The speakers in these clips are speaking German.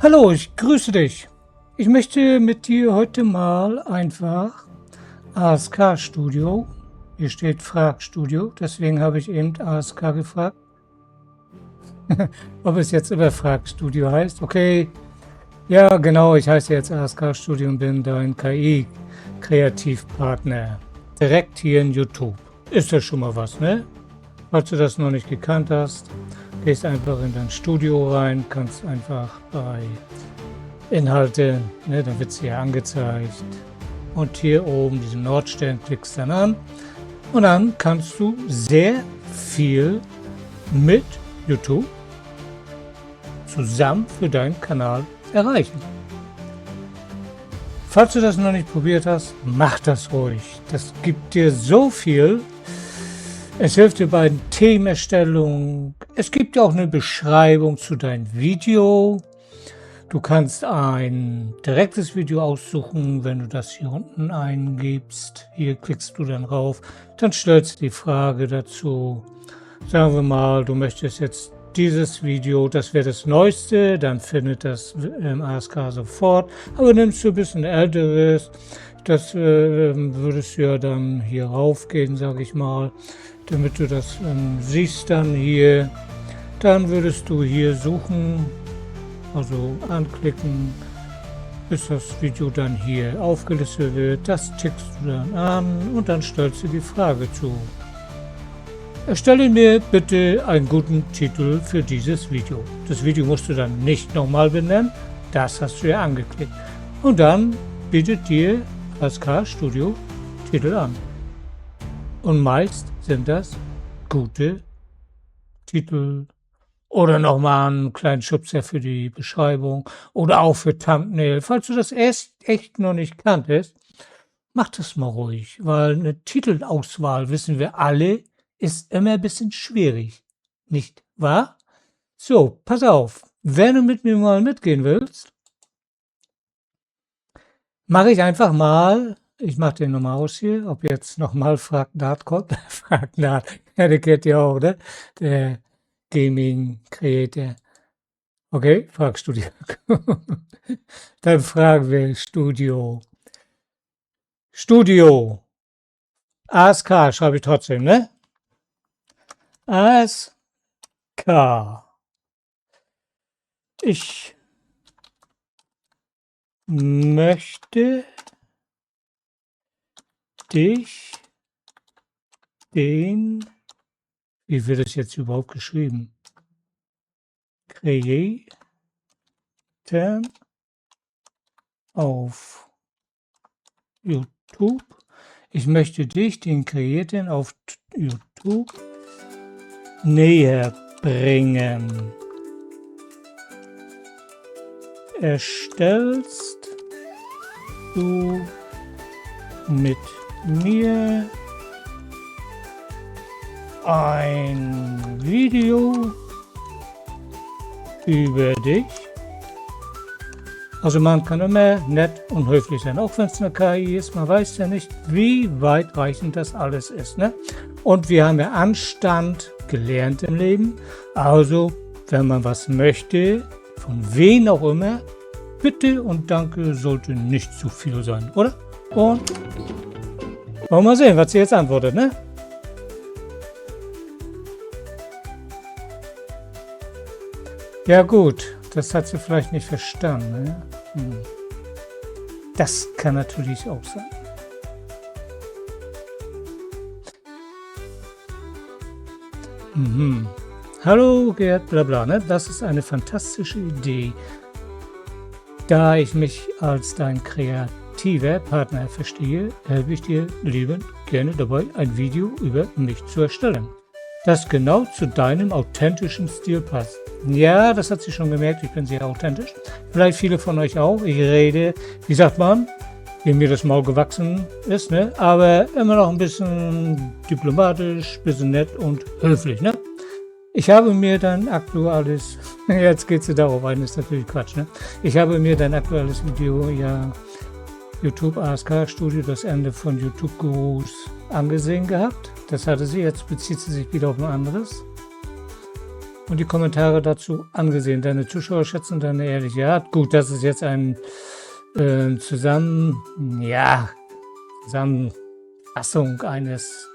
Hallo, ich grüße dich. Ich möchte mit dir heute mal einfach ASK Studio, hier steht Frag Studio, deswegen habe ich eben ASK gefragt, ob es jetzt immer Frag Studio heißt. Okay, ja genau, ich heiße jetzt ASK Studio und bin dein KI-Kreativpartner. Direkt hier in YouTube. Ist das schon mal was, ne? Falls du das noch nicht gekannt hast, gehst einfach in dein Studio rein, kannst einfach bei Inhalte, ne, dann wird es hier angezeigt. Und hier oben diesen Nordstern klickst dann an. Und dann kannst du sehr viel mit YouTube zusammen für deinen Kanal erreichen. Falls du das noch nicht probiert hast, mach das ruhig. Das gibt dir so viel. Es hilft dir bei der Themenerstellung. Es gibt dir auch eine Beschreibung zu deinem Video. Du kannst ein direktes Video aussuchen, wenn du das hier unten eingibst. Hier klickst du dann rauf, dann stellst du die Frage dazu. Sagen wir mal, du möchtest jetzt dieses Video, das wäre das Neueste, dann findet das ASK sofort. Aber nimmst du ein bisschen älteres, das würdest du ja dann hier raufgehen, sage ich mal, damit du das siehst dann hier. Dann würdest du hier suchen, also anklicken, bis das Video dann hier aufgelistet wird. Das tickst du dann an und dann stellst du die Frage zu. Erstelle mir bitte einen guten Titel für dieses Video. Das Video musst du dann nicht nochmal benennen, das hast du ja angeklickt. Und dann bietet dir ASK Studio Titel an. Und meist sind das gute Titel. Oder nochmal einen kleinen Schubser für die Beschreibung oder auch für Thumbnail. Falls du das echt noch nicht kanntest, mach das mal ruhig, weil eine Titelauswahl, wissen wir alle, ist immer ein bisschen schwierig. Nicht wahr? So, pass auf. Wenn du mit mir mal mitgehen willst, mache ich einfach mal, ich mache den nochmal aus hier, ob jetzt nochmal Frag Naht kommt. Frag Naht, ja, der kennt ihr auch, ne? Der Gaming Creator. Okay, Frag Studio. Dann fragen wir Studio. Studio. ASK schreibe ich trotzdem, ne? ASK. Ich möchte dich den, wie wird es jetzt überhaupt geschrieben? Creator auf YouTube. Ich möchte dich, den Creator auf YouTube, näher bringen. Erstellst du mit mir ein Video über dich? Also man kann immer nett und höflich sein, auch wenn es eine KI ist. Man weiß ja nicht, wie weitreichend das alles ist, ne? Und wir haben ja Anstand gelernt im Leben. Also, wenn man was möchte, von wem auch immer, bitte und danke sollte nicht zu viel sein, oder? Und wollen wir mal sehen, was sie jetzt antwortet, ne? Ja gut, das hat sie vielleicht nicht verstanden, ne? Das kann natürlich auch sein. Hallo Gerd, bla bla, ne? Das ist eine fantastische Idee. Da ich mich als dein kreativer Partner verstehe, helfe ich dir liebend gerne dabei, ein Video über mich zu erstellen, das genau zu deinem authentischen Stil passt. Ja, das hat sie schon gemerkt, ich bin sehr authentisch. Vielleicht viele von euch auch. Ich rede, wie sagt man, wie mir das Maul gewachsen ist, ne? Aber immer noch ein bisschen diplomatisch, ein bisschen nett und höflich, ne? Ich habe mir dein aktuelles, jetzt geht sie darauf ein, ist natürlich Quatsch, ne? Ich habe mir dein aktuelles Video, ja, YouTube ASK Studio, das Ende von YouTube Gurus angesehen gehabt. Das hatte sie, jetzt bezieht sie sich wieder auf ein anderes. und die Kommentare dazu angesehen. Deine Zuschauer schätzen deine ehrliche Art. Gut, das ist jetzt ein Zusammenfassung eines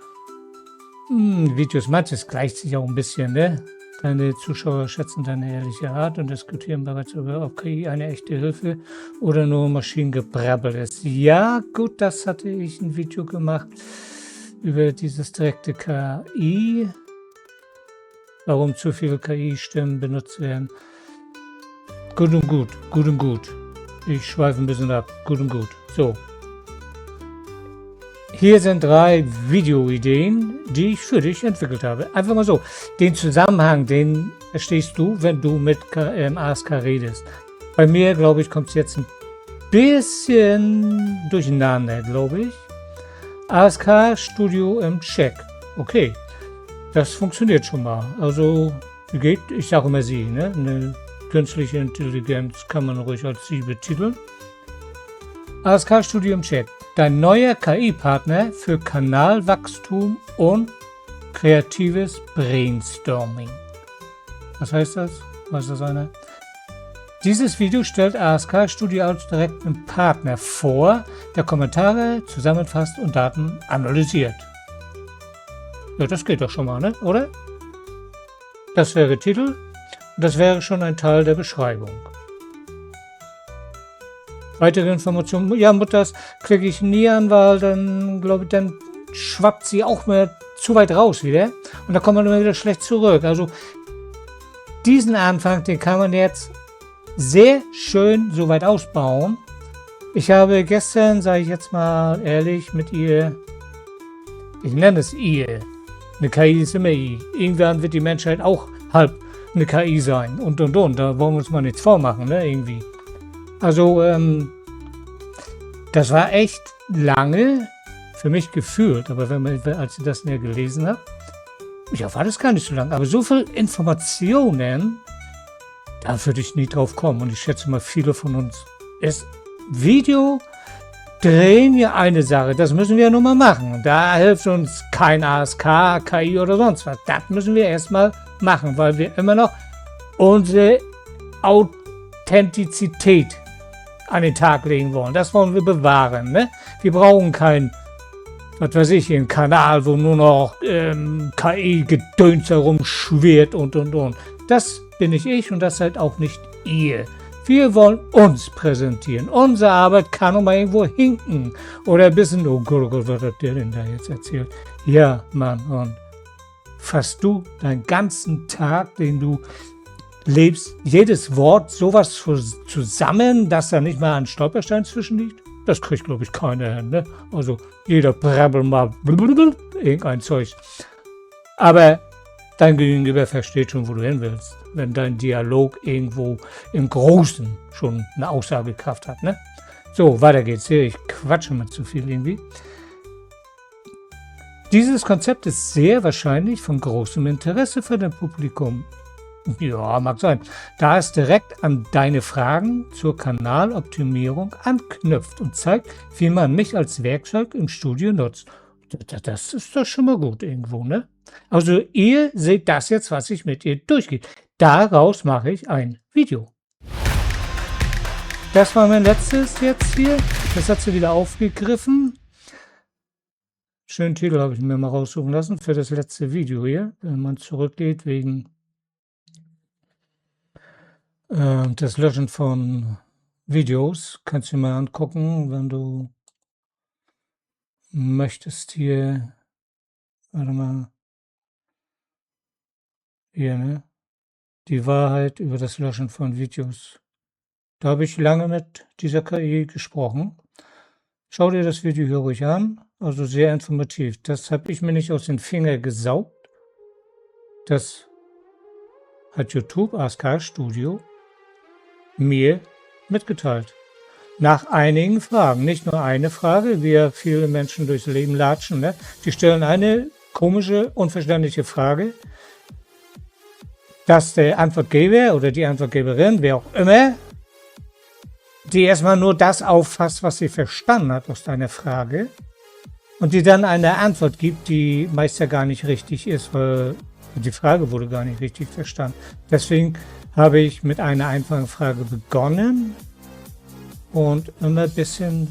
Videos. Manches gleicht sich auch ein bisschen, ne? Deine Zuschauer schätzen deine ehrliche Art und diskutieren bereits über, ob KI eine echte Hilfe oder nur Maschinengebrabbel ist. Ja, gut, das hatte ich ein Video gemacht über dieses direkte KI. Warum zu viele KI-Stimmen benutzt werden. Gut und gut, gut und gut. Ich schweife ein bisschen ab. Gut und gut. So. Hier sind 3 Videoideen, die ich für dich entwickelt habe. Einfach mal so. Den Zusammenhang, den verstehst du, wenn du mit ASK redest. Bei mir, glaube ich, kommt es jetzt ein bisschen durcheinander, glaube ich. ASK Studio im Check. Okay. Das funktioniert schon mal. Also, geht, ich sage immer sie, ne? Eine künstliche Intelligenz kann man ruhig als sie betiteln. ASK Studio im Check. Dein neuer KI-Partner für Kanalwachstum und kreatives Brainstorming. Was heißt das? Weiß das einer? Dieses Video stellt ASK Studio als direkten Partner vor, der Kommentare zusammenfasst und Daten analysiert. Ja, das geht doch schon mal, ne? Oder? Das wäre Titel. Das wäre schon ein Teil der Beschreibung. Weitere Informationen. Ja, Mutters klicke ich nie an, weil dann, glaube ich, dann schwappt sie auch mehr zu weit raus wieder. Und da kommt man immer wieder schlecht zurück. Also diesen Anfang, den kann man jetzt sehr schön so weit ausbauen. Ich habe gestern, sage ich jetzt mal ehrlich, mit ihr, ich nenne es ihr, eine KI ist immer I. Irgendwann wird die Menschheit auch halb eine KI sein und. Da wollen wir uns mal nichts vormachen, ne, irgendwie. Also, das war echt lange für mich gefühlt, aber als ich das näher gelesen habe, ja, war das gar nicht so lang. Aber so viel Informationen, da würde ich nie drauf kommen. Und ich schätze mal, viele von uns ist Video drehen ja eine Sache. Das müssen wir nur mal machen. Da hilft uns kein ASK, KI oder sonst was. Das müssen wir erstmal machen, weil wir immer noch unsere Authentizität an den Tag legen wollen. Das wollen wir bewahren. Ne? Wir brauchen keinen, was weiß ich, einen Kanal, wo nur noch KI-Gedöns herumschwirrt und. Das bin nicht ich und das seid auch nicht ihr. Wir wollen uns präsentieren. Unsere Arbeit kann auch mal irgendwo hinken. Oder ein bisschen, oh Gott, was hat der denn da jetzt erzählt? Ja, Mann, und fasst du deinen ganzen Tag, den du lebst, jedes Wort sowas zusammen, dass da nicht mal ein Stolperstein zwischen liegt? Das kriegt, glaube ich, keiner hin, ne? Also jeder brabbelt mal irgendein Zeug. Aber dein Gegenüber versteht schon, wo du hin willst, wenn dein Dialog irgendwo im Großen schon eine Aussagekraft hat, ne? So, weiter geht's hier. Ich quatsche mal zu viel irgendwie. Dieses Konzept ist sehr wahrscheinlich von großem Interesse für dein Publikum. Ja, mag sein. Da es direkt an deine Fragen zur Kanaloptimierung anknüpft und zeigt, wie man mich als Werkzeug im Studio nutzt. Das ist doch schon mal gut irgendwo, ne? Also ihr seht das jetzt, was ich mit ihr durchgehe. Daraus mache ich ein Video. Das war mein letztes jetzt hier. Das hat sie wieder aufgegriffen. Schönen Titel habe ich mir mal raussuchen lassen für das letzte Video hier. Wenn man zurückgeht wegen das Löschen von Videos. Kannst du dir mal angucken, wenn du möchtest hier. Warte mal. Hier, ne? Die Wahrheit über das Löschen von Videos. Da habe ich lange mit dieser KI gesprochen. Schau dir das Video hier ruhig an. Also sehr informativ. Das habe ich mir nicht aus den Fingern gesaugt. Das hat YouTube ASK Studio mir mitgeteilt. Nach einigen Fragen. Nicht nur eine Frage, wie ja viele Menschen durchs Leben latschen. Ne? Die stellen eine komische, unverständliche Frage, dass der Antwortgeber oder die Antwortgeberin, wer auch immer, die erstmal nur das auffasst, was sie verstanden hat aus deiner Frage und die dann eine Antwort gibt, die meist ja gar nicht richtig ist, weil Die Frage wurde gar nicht richtig verstanden. Deswegen habe ich mit einer einfachen Frage begonnen und immer ein bisschen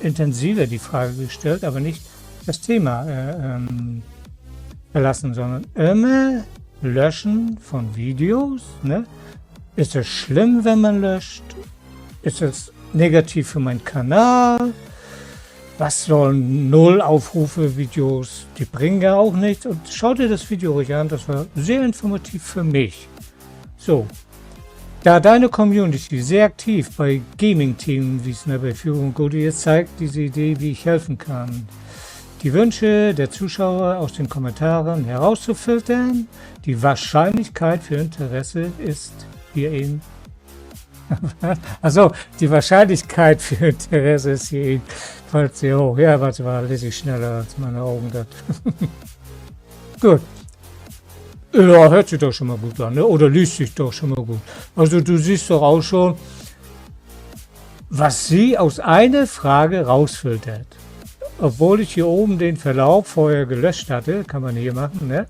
intensiver die Frage gestellt, aber nicht das Thema verlassen, sondern immer Löschen von Videos. Ne? Ist es schlimm, wenn man löscht? Ist es negativ für meinen Kanal? Was sollen 0 Aufrufe Videos? Die bringen ja auch nichts. Und schau dir das Video ruhig an, das war sehr informativ für mich. So, da deine Community sehr aktiv bei Gaming-Themen wie Snapper Führung Goody ist, zeigt diese Idee, wie ich helfen kann. Die Wünsche der Zuschauer aus den Kommentaren herauszufiltern. Die Wahrscheinlichkeit für Interesse ist hier eben. Also die Wahrscheinlichkeit für Interesse ist hier ebenfalls sehr hoch. Ja, warte mal, lese ich schneller als meine Augen das. Gut. Ja, hört sich doch schon mal gut an, ne? Oder liest sich doch schon mal gut. Also du siehst doch auch schon, was sie aus einer Frage rausfiltert. Obwohl ich hier oben den Verlauf vorher gelöscht hatte, kann man hier machen, ne?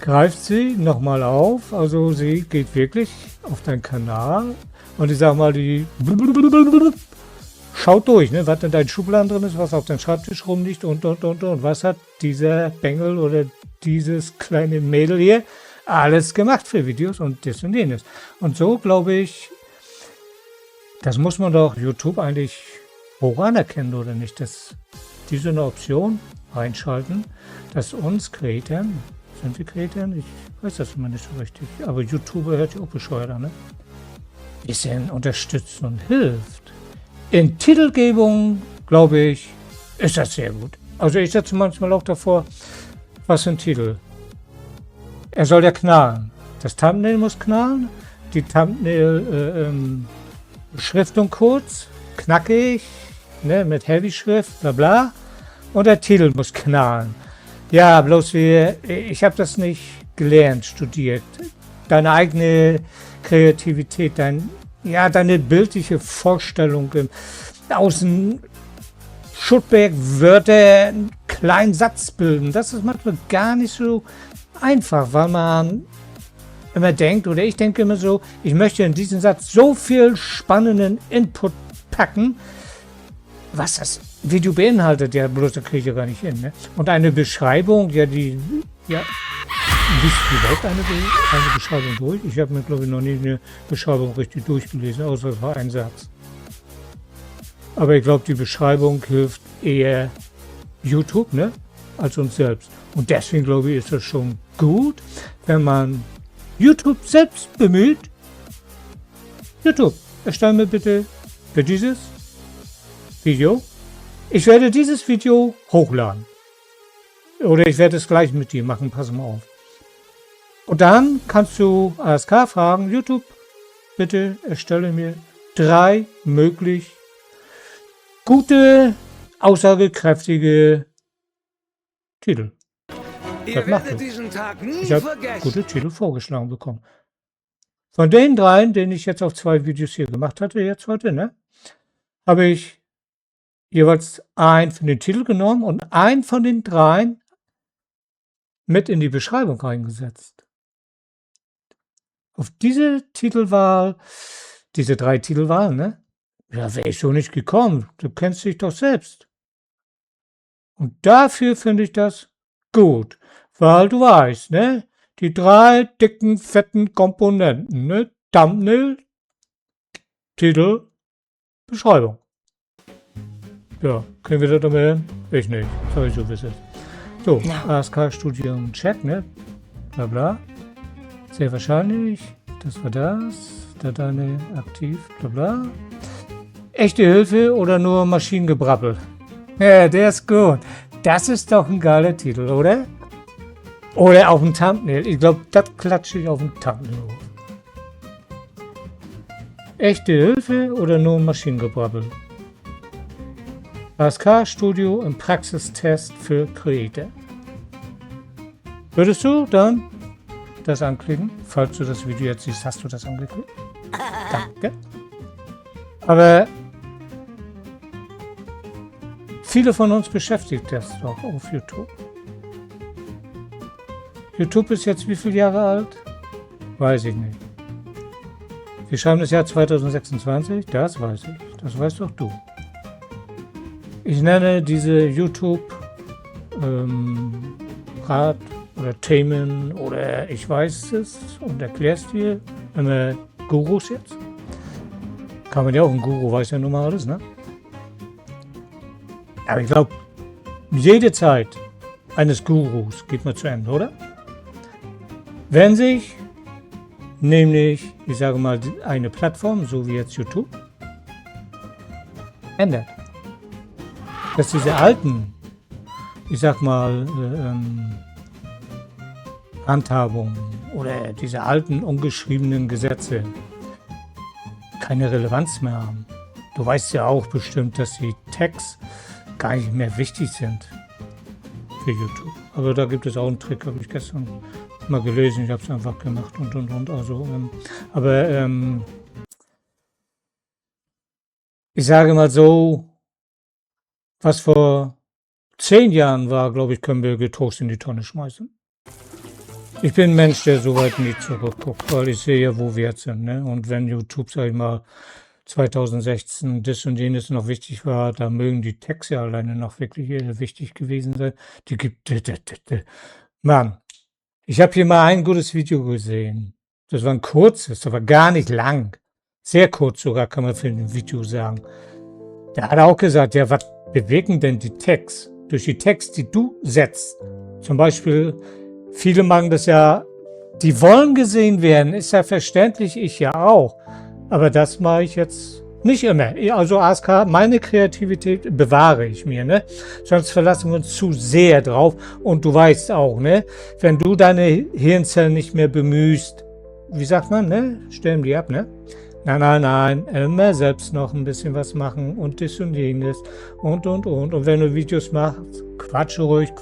Greift sie nochmal auf, also sie geht wirklich auf deinen Kanal und ich sag mal, die schaut durch, ne, was in deinen Schubladen drin ist, was auf deinem Schreibtisch rumliegt und. Was hat dieser Bengel oder dieses kleine Mädel hier alles gemacht für Videos und das und jenes. Und so glaube ich, das muss man doch YouTube eigentlich hoch anerkennen, oder nicht? Dass diese eine Option reinschalten, dass uns Creatoren, sind wir Creatoren? Ich weiß das immer nicht so richtig, aber YouTuber hört ja auch bescheuert an, ne? Bisschen unterstützt und hilft. In Titelgebung, glaube ich, ist das sehr gut. Also ich setze manchmal auch davor, was für ein Titel. Er soll ja knallen. Das Thumbnail muss knallen. Die Thumbnail-Beschriftung kurz, knackig, ne, mit Heavy-Schrift, bla bla. Und der Titel muss knallen. Ja, bloß ich habe das nicht gelernt, studiert. Deine eigene Kreativität, deine bildliche Vorstellung aus dem Schuttberg Wörter einen kleinen Satz bilden. Das ist manchmal gar nicht so einfach, weil man immer denkt, oder ich denke immer so, ich möchte in diesen Satz so viel spannenden Input packen, was das Video beinhaltet, ja, bloß da kriege ich ja gar nicht hin. Ne? Und eine Beschreibung, liest du überhaupt eine Beschreibung durch? Ich habe mir, glaube ich, noch nie eine Beschreibung richtig durchgelesen, außer es war ein Satz. Aber ich glaube, die Beschreibung hilft eher YouTube, ne, als uns selbst. Und deswegen, glaube ich, ist das schon gut, wenn man YouTube selbst bemüht. YouTube, erstell mir bitte für dieses Video. Ich werde dieses Video hochladen. Oder ich werde es gleich mit dir machen, pass mal auf. Und dann kannst du ASK fragen, YouTube, bitte erstelle mir 3 möglich gute, aussagekräftige Titel. Ihr werdet diesen Tag nie ich habe gute Titel vorgeschlagen bekommen. Von den 3, den ich jetzt auf 2 Videos hier gemacht hatte, jetzt heute, ne, habe ich jeweils einen von den Titel genommen und einen von den 3 mit in die Beschreibung reingesetzt. Auf diese Titelwahl, diese 3 Titelwahlen, ne? Ja, wäre ich so nicht gekommen. Du kennst dich doch selbst. Und dafür finde ich das gut. Weil du weißt, ne? Die 3 dicken, fetten Komponenten, ne? Thumbnail, Titel, Beschreibung. Ja, können wir das noch mehr hin? Ich nicht. Das habe ich so wissen. So, ja. ASK-Studium Check, ne? Bla bla. Sehr wahrscheinlich. Das war das. Da deine aktiv, bla bla. Echte Hilfe oder nur Maschinengebrabbel? Ja, der ist gut. Das ist doch ein geiler Titel, oder? Oder auf dem Thumbnail. Ich glaube, das klatsche ich auf dem Thumbnail hoch. Echte Hilfe oder nur Maschinengebrabbel? ASK-Studio im Praxistest für Creator. Würdest du dann das anklicken? Falls du das Video jetzt siehst, hast du das angeklickt? Danke. Aber viele von uns beschäftigt das doch auf YouTube. YouTube ist jetzt wie viele Jahre alt? Weiß ich nicht. Wir schreiben das Jahr 2026, das weiß ich. Das weißt doch du. Ich nenne diese YouTube Rat oder Themen oder ich weiß es und erkläre es dir. Gurus jetzt. Kann man ja auch, ein Guru weiß ja nun mal alles, ne? Aber ich glaube, jede Zeit eines Gurus geht mal zu Ende, oder? Wenn sich nämlich, ich sage mal, eine Plattform, so wie jetzt YouTube, ändert. Dass diese alten, ich sag mal, Handhabungen oder diese alten ungeschriebenen Gesetze keine Relevanz mehr haben. Du weißt ja auch bestimmt, dass die Tags gar nicht mehr wichtig sind für YouTube. Aber da gibt es auch einen Trick, habe ich gestern mal gelesen, ich habe es einfach gemacht und. Also, ich sage mal so, was vor 10 Jahren war, glaube ich, können wir getrost in die Tonne schmeißen. Ich bin ein Mensch, der so weit nie zurückguckt, weil ich sehe ja, wo wir jetzt sind. Ne? Und wenn YouTube, sag ich mal, 2016 das und jenes noch wichtig war, da mögen die Tags ja alleine noch wirklich wichtig gewesen sein. Die gibt... Mann, ich habe hier mal ein gutes Video gesehen. Das war ein kurzes, aber gar nicht lang. Sehr kurz sogar, kann man für ein Video sagen. Da hat er auch gesagt, ja, was bewegen denn die Tags? Durch die Tags, die du setzt. Zum Beispiel... Viele machen das ja, die wollen gesehen werden, ist ja verständlich, ich ja auch. Aber das mache ich jetzt nicht immer. Also ASK, meine Kreativität bewahre ich mir, ne? Sonst verlassen wir uns zu sehr drauf. Und du weißt auch, ne? Wenn du deine Hirnzellen nicht mehr bemühst, wie sagt man, ne? Stellen die ab, ne? Nein, immer selbst noch ein bisschen was machen und das und jenes und. Und wenn du Videos machst, quatsche ruhig.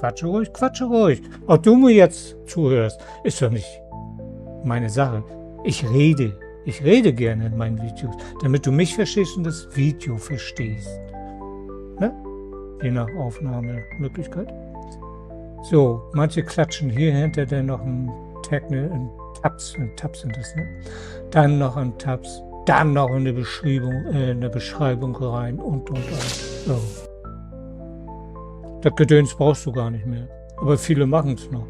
Auch du mir jetzt zuhörst, ist doch nicht meine Sache. Ich rede gerne in meinen Videos, damit du mich verstehst und das Video verstehst. Ne? Je nach Aufnahmemöglichkeit. So, manche klatschen hier hinter dann noch ein Tag, ne? Tabs sind das, ne? Dann noch ein Tabs. Dann noch eine Beschreibung rein und. So. Das Gedöns brauchst du gar nicht mehr. Aber viele machen es noch.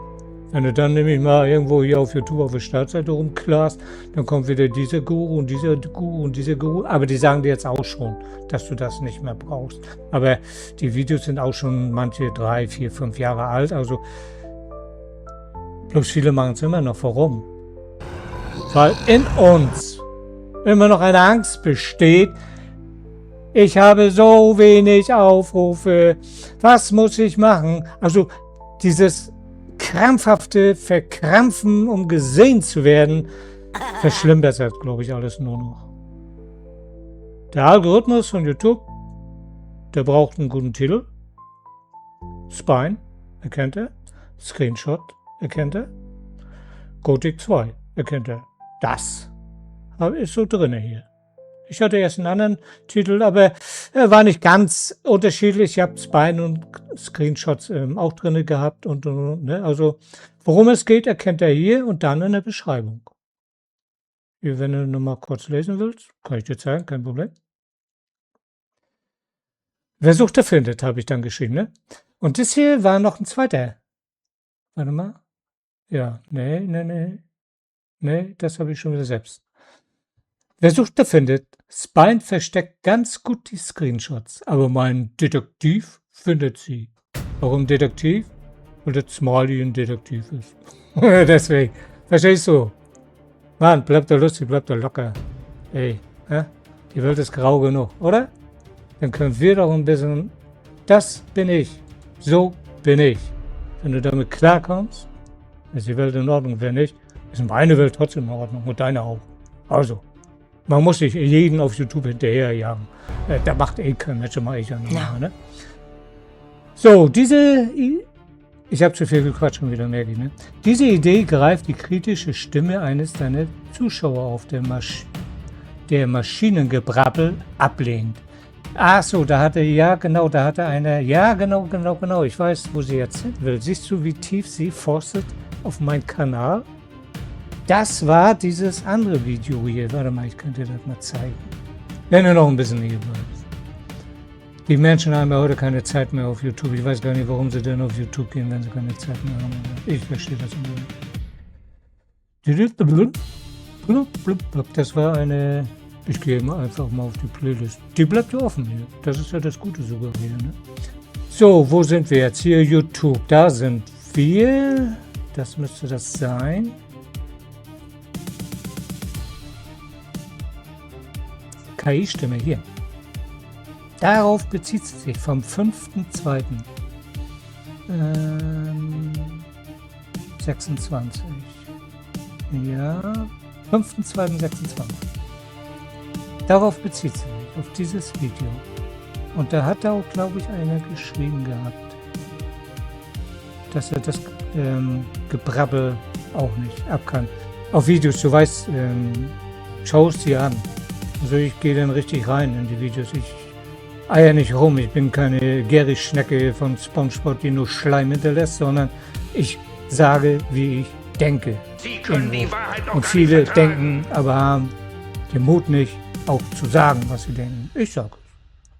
Wenn du dann nämlich mal irgendwo hier auf YouTube auf der Startseite rumklarst, dann kommt wieder dieser Guru und dieser Guru und dieser Guru. Aber die sagen dir jetzt auch schon, dass du das nicht mehr brauchst. Aber die Videos sind auch schon manche 3, 4, 5 Jahre alt. Also bloß viele machen es immer noch. Warum? Weil in uns immer noch eine Angst besteht, ich habe so wenig Aufrufe, was muss ich machen? Also dieses krampfhafte Verkrampfen, um gesehen zu werden, verschlimmbessert, glaube ich, alles nur noch. Der Algorithmus von YouTube, der braucht einen guten Titel. Spine, erkennt er. Screenshot, erkennt er. Gothic 2, erkennt er. Das ist so drin hier. Ich hatte erst einen anderen Titel, aber er war nicht ganz unterschiedlich. Ich habe Spine und Screenshots auch drin gehabt. Ne? Also, worum es geht, erkennt er hier und dann in der Beschreibung. Hier, wenn du nur mal kurz lesen willst, kann ich dir zeigen, kein Problem. Wer sucht, der findet, habe ich dann geschrieben. Ne? Und das hier war noch ein zweiter. Warte mal. Ja, nee, das habe ich schon wieder selbst. Wer sucht, der findet. Spine versteckt ganz gut die Screenshots, aber mein Detektiv findet sie. Warum Detektiv? Weil der Smiley ein Detektiv ist. Deswegen. Verstehst du? Mann, bleib doch lustig, bleib doch locker. Ey, die Welt ist grau genug, oder? Dann können wir doch ein bisschen... Das bin ich. So bin ich. Wenn du damit klarkommst, ist die Welt in Ordnung. Wenn nicht, ist meine Welt trotzdem in Ordnung und deine auch. Also, man muss sich jeden auf YouTube hinterherjagen. Da macht kein Mensch, mache ich ja nicht mehr, ne? So, ich habe zu viel gequatscht schon wieder, merke ich, ne? Diese Idee greift die kritische Stimme eines deiner Zuschauer auf, der Maschinengebrabbel ablehnt. Ach so, da hatte einer, ja genau, ich weiß, wo sie jetzt hin will. Siehst du, wie tief sie forstet auf meinen Kanal. Das war dieses andere Video hier. Warte mal, ich könnte das mal zeigen. Wenn du noch ein bisschen hier bleibst. Die Menschen haben ja heute keine Zeit mehr auf YouTube. Ich weiß gar nicht, warum sie denn auf YouTube gehen, wenn sie keine Zeit mehr haben. Ich verstehe das nicht. Das war eine... Ich gehe einfach mal auf die Playlist. Die bleibt ja offen hier. Das ist ja das Gute sogar hier, ne? So, wo sind wir jetzt? Hier YouTube. Da sind wir. Das müsste das sein. KI-Stimme hier. Darauf bezieht es sich vom 5.2. 26. Ja, 5.2.26. Darauf bezieht es sich, auf dieses Video. Und da hat auch, glaube ich, einer geschrieben gehabt, dass er das Gebrabbel auch nicht ab kann. Auf Videos, du weißt, schaust sie an. Also ich gehe dann richtig rein in die Videos. Ich eier nicht rum. Ich bin keine Gary-Schnecke von SpongeBob, die nur Schleim hinterlässt, sondern ich sage, wie ich denke. Sie können die Wahrheit doch Und gar viele nicht vertragen. denken, aber haben den Mut nicht, auch zu sagen, was sie denken. Ich sage es.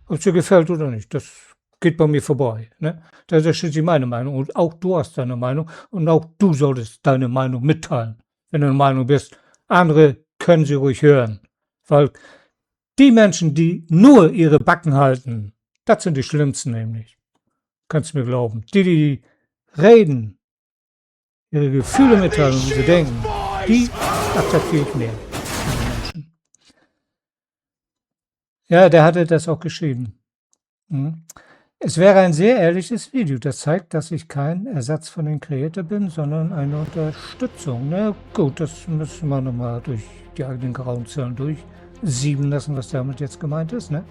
Ob es dir gefällt oder nicht, das geht bei mir vorbei. Ne? Das ist schließlich meine Meinung. Und auch du hast deine Meinung. Und auch du solltest deine Meinung mitteilen. Wenn du der Meinung bist, andere können sie ruhig hören. Weil die Menschen, die nur ihre Backen halten, das sind die Schlimmsten nämlich. Kannst du mir glauben. Die reden, ihre Gefühle mitteilen, wie sie denken, die akzeptiere ich mehr. Ja, der hatte das auch geschrieben. Es wäre ein sehr ehrliches Video. Das zeigt, dass ich kein Ersatz von den Creator bin, sondern eine Unterstützung. Na gut, das müssen wir nochmal durch die eigenen grauen Zellen durchsieben lassen, was damit jetzt gemeint ist. Ne?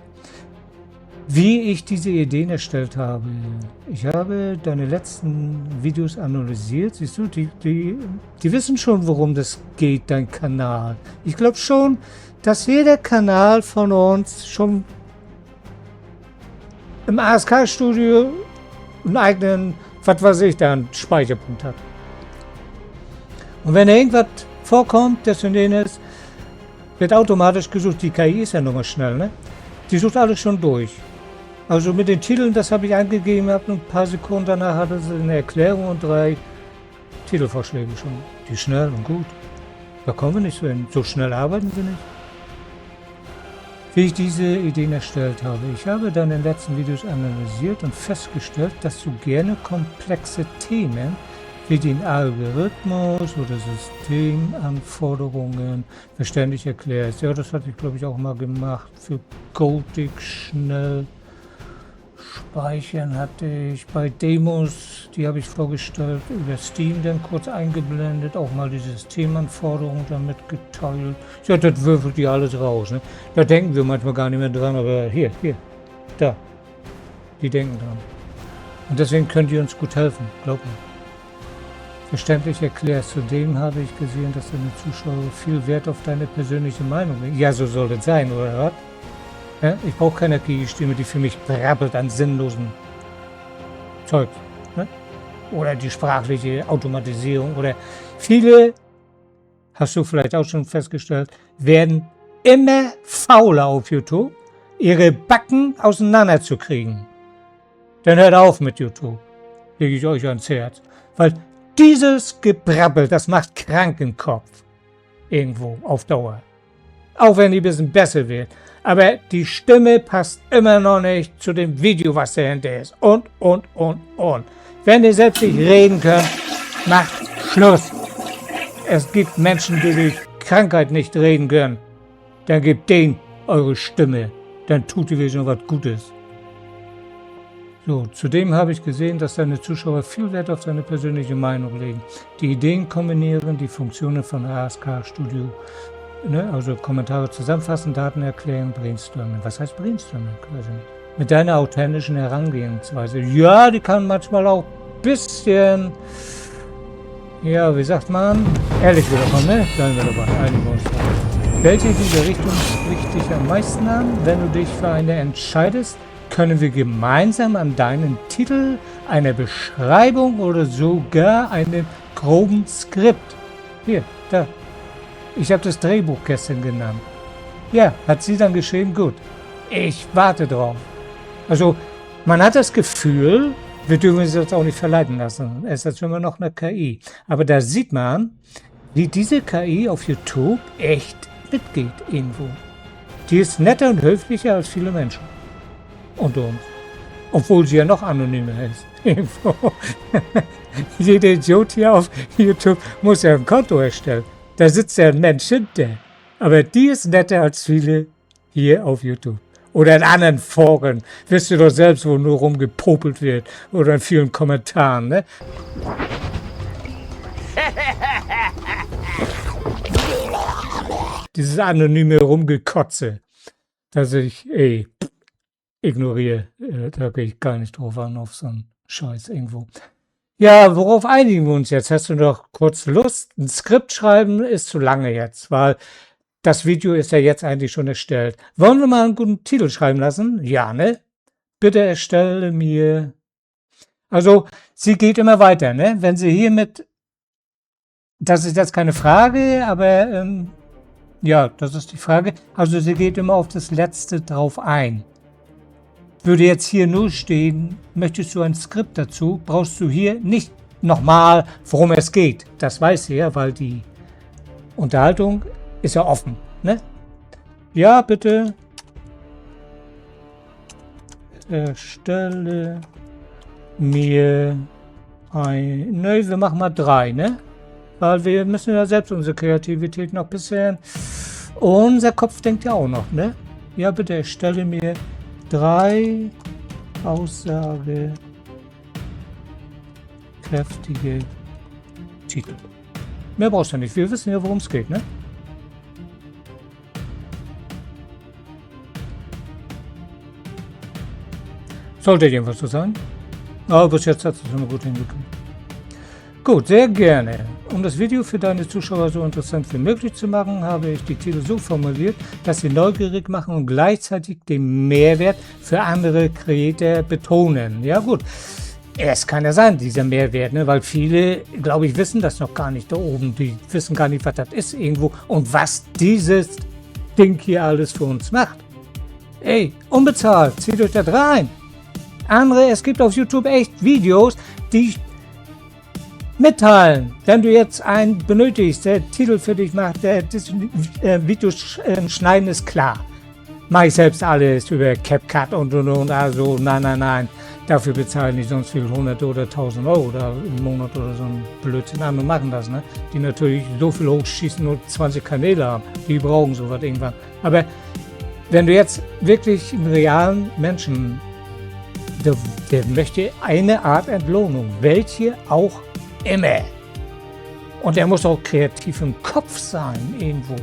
Wie ich diese Ideen erstellt habe. Ich habe deine letzten Videos analysiert. Siehst du, die wissen schon, worum das geht, dein Kanal. Ich glaube schon, dass jeder Kanal von uns schon im ASK-Studio einen eigenen, was weiß ich, da einen Speicherpunkt hat. Und wenn irgendwas vorkommt, das und jenes, wird automatisch gesucht. Die KI ist ja nochmal schnell, ne? Die sucht alles schon durch. Also mit den Titeln, das habe ich eingegeben, habe ein paar Sekunden danach hatte sie eine Erklärung und 3 Titelvorschläge schon. Die schnell und gut. Da kommen wir nicht so hin. So schnell arbeiten wir nicht. Wie ich diese Ideen erstellt habe. Ich habe dann in den letzten Videos analysiert und festgestellt, dass du gerne komplexe Themen wie den Algorithmus oder Systemanforderungen verständlich erklärst. Ja, das hatte ich, glaube ich, auch mal gemacht. Für Golddig schnell speichern hatte ich. Bei Demos, die habe ich vorgestellt, über Steam dann kurz eingeblendet, auch mal die Systemanforderungen damit geteilt. Ja, das würfelt die alles raus. Ne? Da denken wir manchmal gar nicht mehr dran, aber hier, da. Die denken dran. Und deswegen könnt ihr uns gut helfen, glaubt mir. Verständlich erklärst. Zudem habe ich gesehen, dass deine Zuschauer viel Wert auf deine persönliche Meinung legen. Ja, so soll es sein, oder was? Ja, ich brauche keine KI-Stimme, die für mich brabbelt an sinnlosen Zeug. Ne? Oder die sprachliche Automatisierung. Oder viele, hast du vielleicht auch schon festgestellt, werden immer fauler auf YouTube, ihre Backen auseinanderzukriegen. Dann hört auf mit YouTube. Lege ich euch ans Herz. Weil dieses Gebrabbel, das macht krank im Kopf. Irgendwo, auf Dauer. Auch wenn die ein bisschen besser wird. Aber die Stimme passt immer noch nicht zu dem Video, was dahinter ist. Und. Wenn ihr selbst nicht reden könnt, macht Schluss. Es gibt Menschen, die durch Krankheit nicht reden können. Dann gebt denen eure Stimme. Dann tut ihr wirklich noch was Gutes. So, zudem habe ich gesehen, dass deine Zuschauer viel Wert auf deine persönliche Meinung legen. Die Ideen kombinieren die Funktionen von ASK Studio. Ne, also Kommentare zusammenfassen, Daten erklären, Brainstorming. Was heißt Brainstorming? Also mit deiner authentischen Herangehensweise. Ja, die kann manchmal auch ein bisschen, ja, wie sagt man, ehrlich wiederkommen, ne? Bleiben wir dabei, einigen wir uns drauf. Welche dieser Richtungen spricht dich am meisten an? Wenn du dich für eine entscheidest, können wir gemeinsam an deinen Titel, einer Beschreibung oder sogar einem groben Skript. Hier, da. Ich habe das Drehbuch gestern genannt. Ja, hat sie dann geschrieben, gut. Ich warte drauf. Also, man hat das Gefühl, wir dürfen uns jetzt auch nicht verleiten lassen. Es ist immer noch eine KI. Aber da sieht man, wie diese KI auf YouTube echt mitgeht irgendwo. Die ist netter und höflicher als viele Menschen. Und uns. Obwohl sie ja noch anonymer ist. Jeder Idiot hier auf YouTube muss ja ein Konto erstellen. Da sitzt ja ein Mensch hinter. Aber die ist netter als viele hier auf YouTube. Oder in anderen Foren. Wisst ihr doch selbst, wo nur rumgepopelt wird. Oder in vielen Kommentaren, ne? Dieses anonyme Rumgekotze, das ich ignoriere. Da gehe ich gar nicht drauf an, auf so einen Scheiß irgendwo. Ja, worauf einigen wir uns jetzt? Hast du noch kurz Lust? Ein Skript schreiben ist zu lange jetzt, weil das Video ist ja jetzt eigentlich schon erstellt. Wollen wir mal einen guten Titel schreiben lassen? Ja, ne? Bitte erstelle mir... Also, sie geht immer weiter, ne? Wenn sie hiermit... Das ist jetzt keine Frage, aber... ja, das ist die Frage. Also, sie geht immer auf das Letzte drauf ein. Würde jetzt hier nur stehen, möchtest du ein Skript dazu, brauchst du hier nicht nochmal, worum es geht. Das weiß sie ja, weil die Unterhaltung ist ja offen, ne? Ja, bitte. Erstelle mir ein... Ne, wir machen mal 3, ne? Weil wir müssen ja selbst unsere Kreativität noch ein bisschen... Unser Kopf denkt ja auch noch, ne? Ja, bitte erstelle mir 3 aussagekräftige Titel. Mehr brauchst du nicht. Wir wissen ja, worum es geht, ne? Sollte jedenfalls so sein. Aber bis jetzt hat es schon gut hinbekommen. Gut, sehr gerne. Um das Video für deine Zuschauer so interessant wie möglich zu machen, habe ich die Titel so formuliert, dass sie neugierig machen und gleichzeitig den Mehrwert für andere Creator betonen. Ja gut, es kann ja sein, dieser Mehrwert, ne? Weil viele, glaube ich, wissen das noch gar nicht da oben. Die wissen gar nicht, was das ist irgendwo und was dieses Ding hier alles für uns macht. Ey, unbezahlt, zieht euch das rein. Andere, es gibt auf YouTube echt Videos, die mitteilen, wenn du jetzt einen benötigst, der Titel für dich macht, der das Video schneiden ist klar. Mach ich selbst alles über CapCut und, also nein, dafür bezahlen die sonst viel 100 oder 1000 Euro oder im Monat oder so ein Blödsinn. Andere machen das, ne? Die natürlich so viel hochschießen und 20 Kanäle haben, die brauchen sowas irgendwann. Aber wenn du jetzt wirklich einen realen Menschen, der möchte eine Art Entlohnung, welche auch immer. Und der muss auch kreativ im Kopf sein, irgendwo.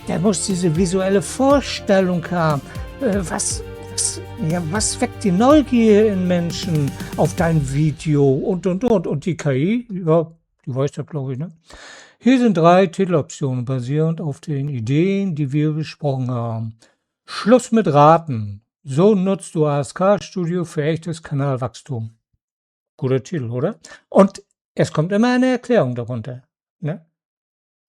Der muss diese visuelle Vorstellung haben. Was weckt die Neugier in Menschen auf dein Video und. Und die KI, ja, du weißt das, glaube ich, ne? Hier sind 3 Titeloptionen basierend auf den Ideen, die wir besprochen haben. Schluss mit Raten. So nutzt du ASK Studio für echtes Kanalwachstum. Guter Titel, oder? Und es kommt immer eine Erklärung darunter. Ne?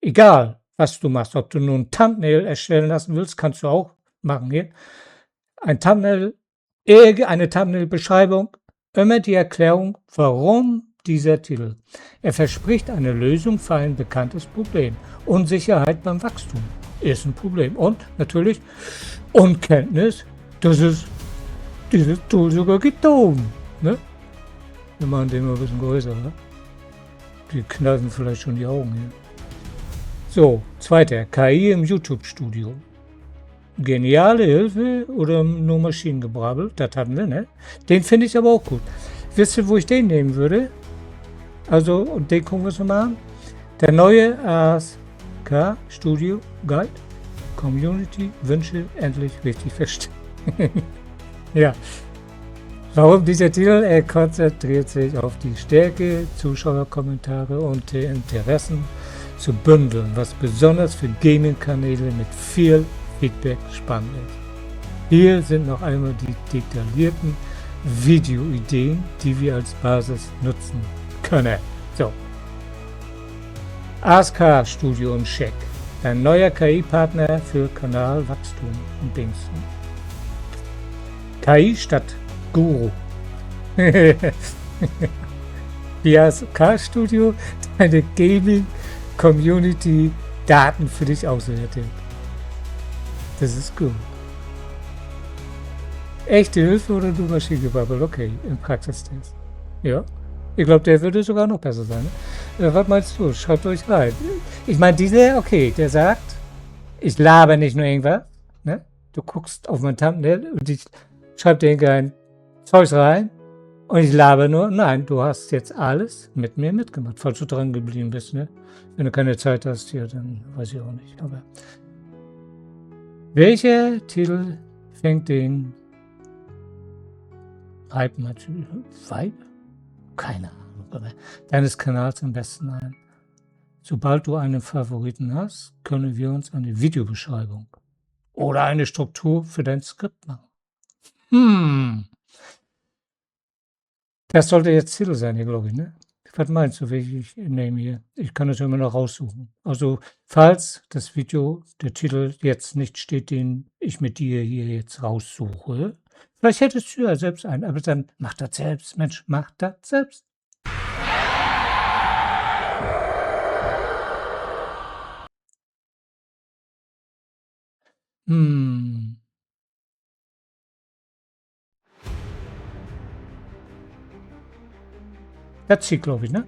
Egal, was du machst, ob du nun ein Thumbnail erstellen lassen willst, kannst du auch machen hier. Ein Thumbnail, eine Thumbnail-Beschreibung, immer die Erklärung, warum dieser Titel. Er verspricht eine Lösung für ein bekanntes Problem. Unsicherheit beim Wachstum ist ein Problem. Und natürlich Unkenntnis, dass es dieses Tool sogar gibt da oben. Ne? Wir machen den mal ein bisschen größer, ne? Die knallen vielleicht schon die Augen hier. So, 2. KI im YouTube-Studio. Geniale Hilfe oder nur Maschinengebrabbel? Das hatten wir, ne? Den finde ich aber auch gut. Wisst ihr, wo ich den nehmen würde? Also, und den gucken wir uns mal an. Der neue ASK Studio Guide. Community Wünsche endlich richtig verstehen. Ja. Warum dieser Titel? Er konzentriert sich auf die Stärke, Zuschauerkommentare und die Interessen zu bündeln, was besonders für Gaming-Kanäle mit viel Feedback spannend ist. Hier sind noch einmal die detaillierten Videoideen, die wir als Basis nutzen können. So, ASK Studio im Scheck. Dein neuer KI-Partner für Kanalwachstum und Dingsen. KI statt Guru. Die ASK Studio, deine Gaming-Community Daten für dich auswertet. Das ist gut. Echte Hilfe oder du Maschinengebabbel? Okay, im Praxistest. Ja, ich glaube, der würde sogar noch besser sein. Ne? Was meinst du? Schreibt euch rein. Ich meine, der sagt, ich laber nicht nur irgendwas. Ne? Du guckst auf mein Thumbnail und ich schreibe dir irgendein Zeug rein und ich laber nur. Nein, du hast jetzt alles mit mir mitgemacht, falls du dran geblieben bist. Ne? Wenn du keine Zeit hast hier, dann weiß ich auch nicht. Aber welcher Titel fängt den Vibe? Keine Ahnung. Deines Kanals am besten ein. Sobald du einen Favoriten hast, können wir uns eine Videobeschreibung oder eine Struktur für dein Skript machen. Das sollte jetzt Titel sein hier, glaube ich, ne? Was meinst du, welche ich nehme hier? Ich kann es immer noch raussuchen. Also, falls das Video, der Titel jetzt nicht steht, den ich mit dir hier jetzt raussuche, vielleicht hättest du ja selbst einen, aber dann mach das selbst. Mensch, mach das selbst. Das zieht, glaube ich, ne?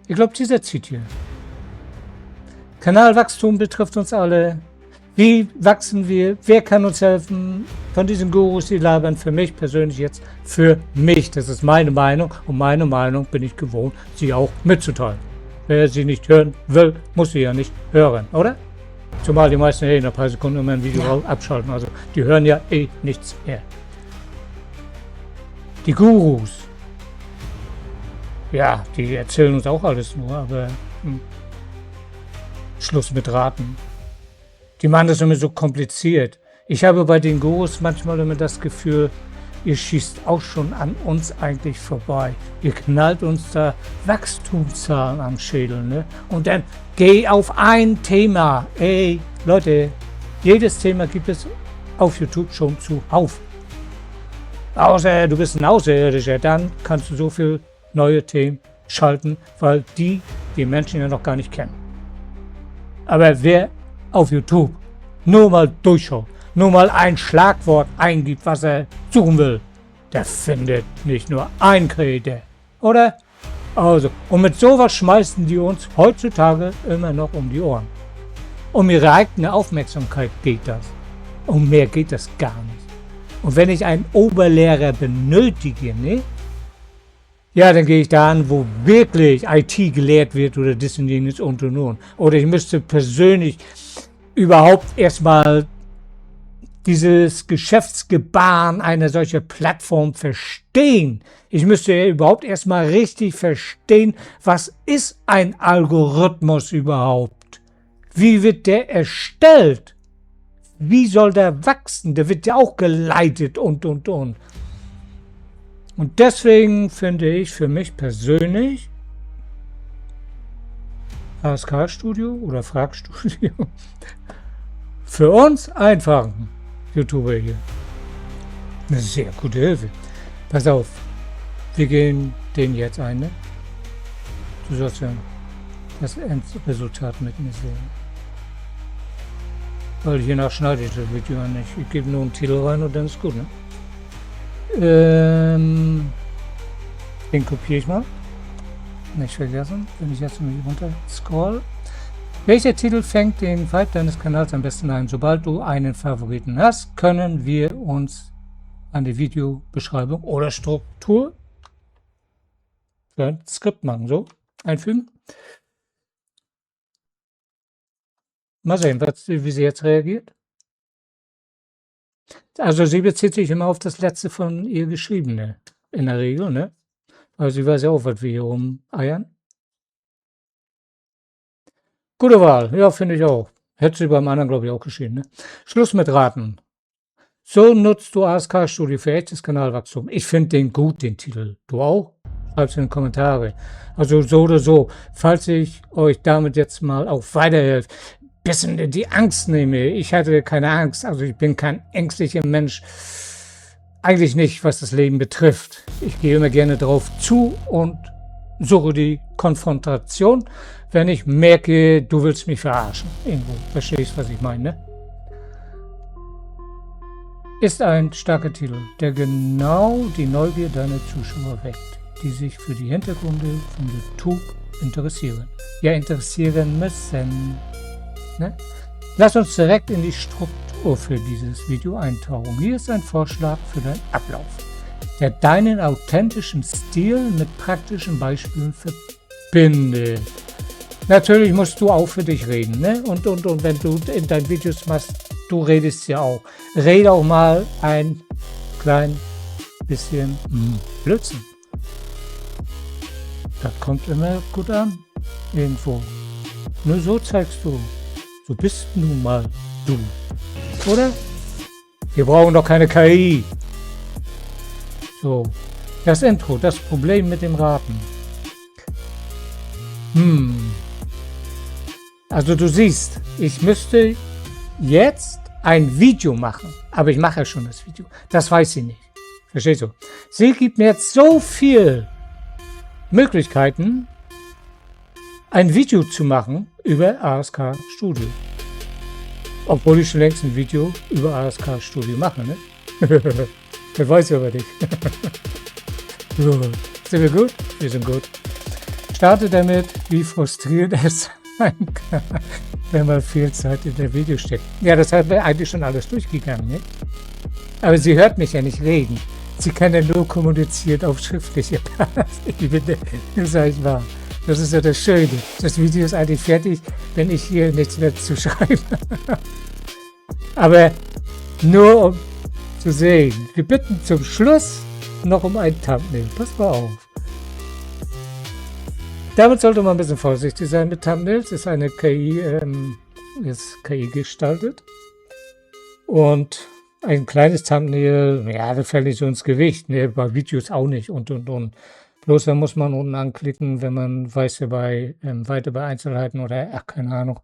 Ich glaube, dieser zieht hier. Kanalwachstum betrifft uns alle. Wie wachsen wir? Wer kann uns helfen? Von diesen Gurus, die labern für mich persönlich jetzt. Für mich. Das ist meine Meinung. Und meine Meinung bin ich gewohnt, sie auch mitzuteilen. Wer sie nicht hören will, muss sie ja nicht hören, oder? Zumal die meisten in ein paar Sekunden immer ein Video abschalten. Also die hören ja nichts mehr. Die Gurus. Ja, die erzählen uns auch alles nur, aber Schluss mit Raten. Die machen das immer so kompliziert. Ich habe bei den Gurus manchmal immer das Gefühl, ihr schießt auch schon an uns eigentlich vorbei. Ihr knallt uns da Wachstumszahlen am Schädel, ne? Und dann geh auf ein Thema. Ey, Leute, jedes Thema gibt es auf YouTube schon zuhauf. Außer du bist ein Außerirdischer, dann kannst du so viel neue Themen schalten, weil die Menschen ja noch gar nicht kennen. Aber wer auf YouTube nur mal durchschaut, nur mal ein Schlagwort eingibt, was er suchen will, der findet nicht nur ein Creator, oder? Also, und mit sowas schmeißen die uns heutzutage immer noch um die Ohren. Um ihre eigene Aufmerksamkeit geht das. Um mehr geht das gar nicht. Und wenn ich einen Oberlehrer benötige, ne? Ja, dann gehe ich da an, wo wirklich IT gelehrt wird oder das und jenes und. Oder ich müsste persönlich überhaupt erstmal dieses Geschäftsgebaren einer solchen Plattform verstehen. Ich müsste ja überhaupt erstmal richtig verstehen, was ist ein Algorithmus überhaupt? Wie wird der erstellt? Wie soll der wachsen? Der wird ja auch geleitet und. Und deswegen finde ich für mich persönlich ASK Studio oder Fragstudio für uns einfach YouTuber hier eine sehr gute Hilfe. Pass auf, wir gehen den jetzt ein, ne? Du sollst ja das Endresultat mit mir sehen. Weil hiernach schneide ich das Video nicht. Ich gebe nur einen Titel rein und dann ist gut, ne? Den kopiere ich mal. Nicht vergessen, wenn ich jetzt mal runter scroll. Welcher Titel fängt den Vibe deines Kanals am besten ein? Sobald du einen Favoriten hast, können wir uns an die Videobeschreibung oder Struktur für ein Skript machen. So, einfügen. Mal sehen, wie sie jetzt reagiert. Also sie bezieht sich immer auf das letzte von ihr Geschriebene, in der Regel, ne? Also sie weiß ja auch, was wir hier rumeiern. Gute Wahl, ja, finde ich auch. Hätte sie beim anderen, glaube ich, auch geschehen, ne? Schluss mit Raten. So nutzt du ASK Studio für echtes Kanalwachstum. Ich finde den gut, den Titel. Du auch? Schreibt es in die Kommentare. Also so oder so, falls ich euch damit jetzt mal auch weiterhelfe, bisschen die Angst nehme. Ich hatte keine Angst, also ich bin kein ängstlicher Mensch. Eigentlich nicht, was das Leben betrifft. Ich gehe immer gerne drauf zu und suche die Konfrontation, wenn ich merke, du willst mich verarschen. Irgendwo. Verstehst, was ich meine? Ist ein starker Titel, der genau die Neugier deiner Zuschauer weckt, die sich für die Hintergründe von YouTube interessieren. Ja, interessieren müssen. Ne? Lass uns direkt in die Struktur für dieses Video eintauchen. Hier ist ein Vorschlag für deinen Ablauf, der deinen authentischen Stil mit praktischen Beispielen verbindet. Natürlich musst du auch für dich reden, ne? Und wenn du in deinen Videos machst, du redest ja auch. Rede auch mal ein klein bisschen Blödsinn. Das kommt immer gut an, irgendwo. Nur so zeigst du, so bist nun mal du. Oder? Wir brauchen doch keine KI. So, das Intro, das Problem mit dem Raten. Also du siehst, ich müsste jetzt ein Video machen, aber ich mache ja schon das Video. Das weiß sie nicht. Verstehst du? Sie gibt mir jetzt so viel Möglichkeiten, ein Video zu machen über ASK Studio. Obwohl ich schon längst ein Video über ASK Studio mache, ne? Das weiß ich aber nicht. So, sind wir gut? Wir sind gut. Starte damit, wie frustrierend es sein kann, wenn man viel Zeit in der Video steckt. Ja, das haben wir eigentlich schon alles durchgegangen, ne? Aber sie hört mich ja nicht reden. Sie kann ja nur kommunizieren auf schriftliche Ebene. Das sage ich wahr. Das ist ja das Schöne. Das Video ist eigentlich fertig, wenn ich hier nichts mehr zu schreiben habe. Aber nur um zu sehen. Wir bitten zum Schluss noch um ein Thumbnail. Pass mal auf. Damit sollte man ein bisschen vorsichtig sein mit Thumbnails. Ist eine KI, ist KI gestaltet. Und ein kleines Thumbnail, ja, das fällt nicht so ins Gewicht. Ne, bei Videos auch nicht und. Bloß da muss man unten anklicken, wenn man weiß ja weiter bei Einzelheiten oder, ach, keine Ahnung,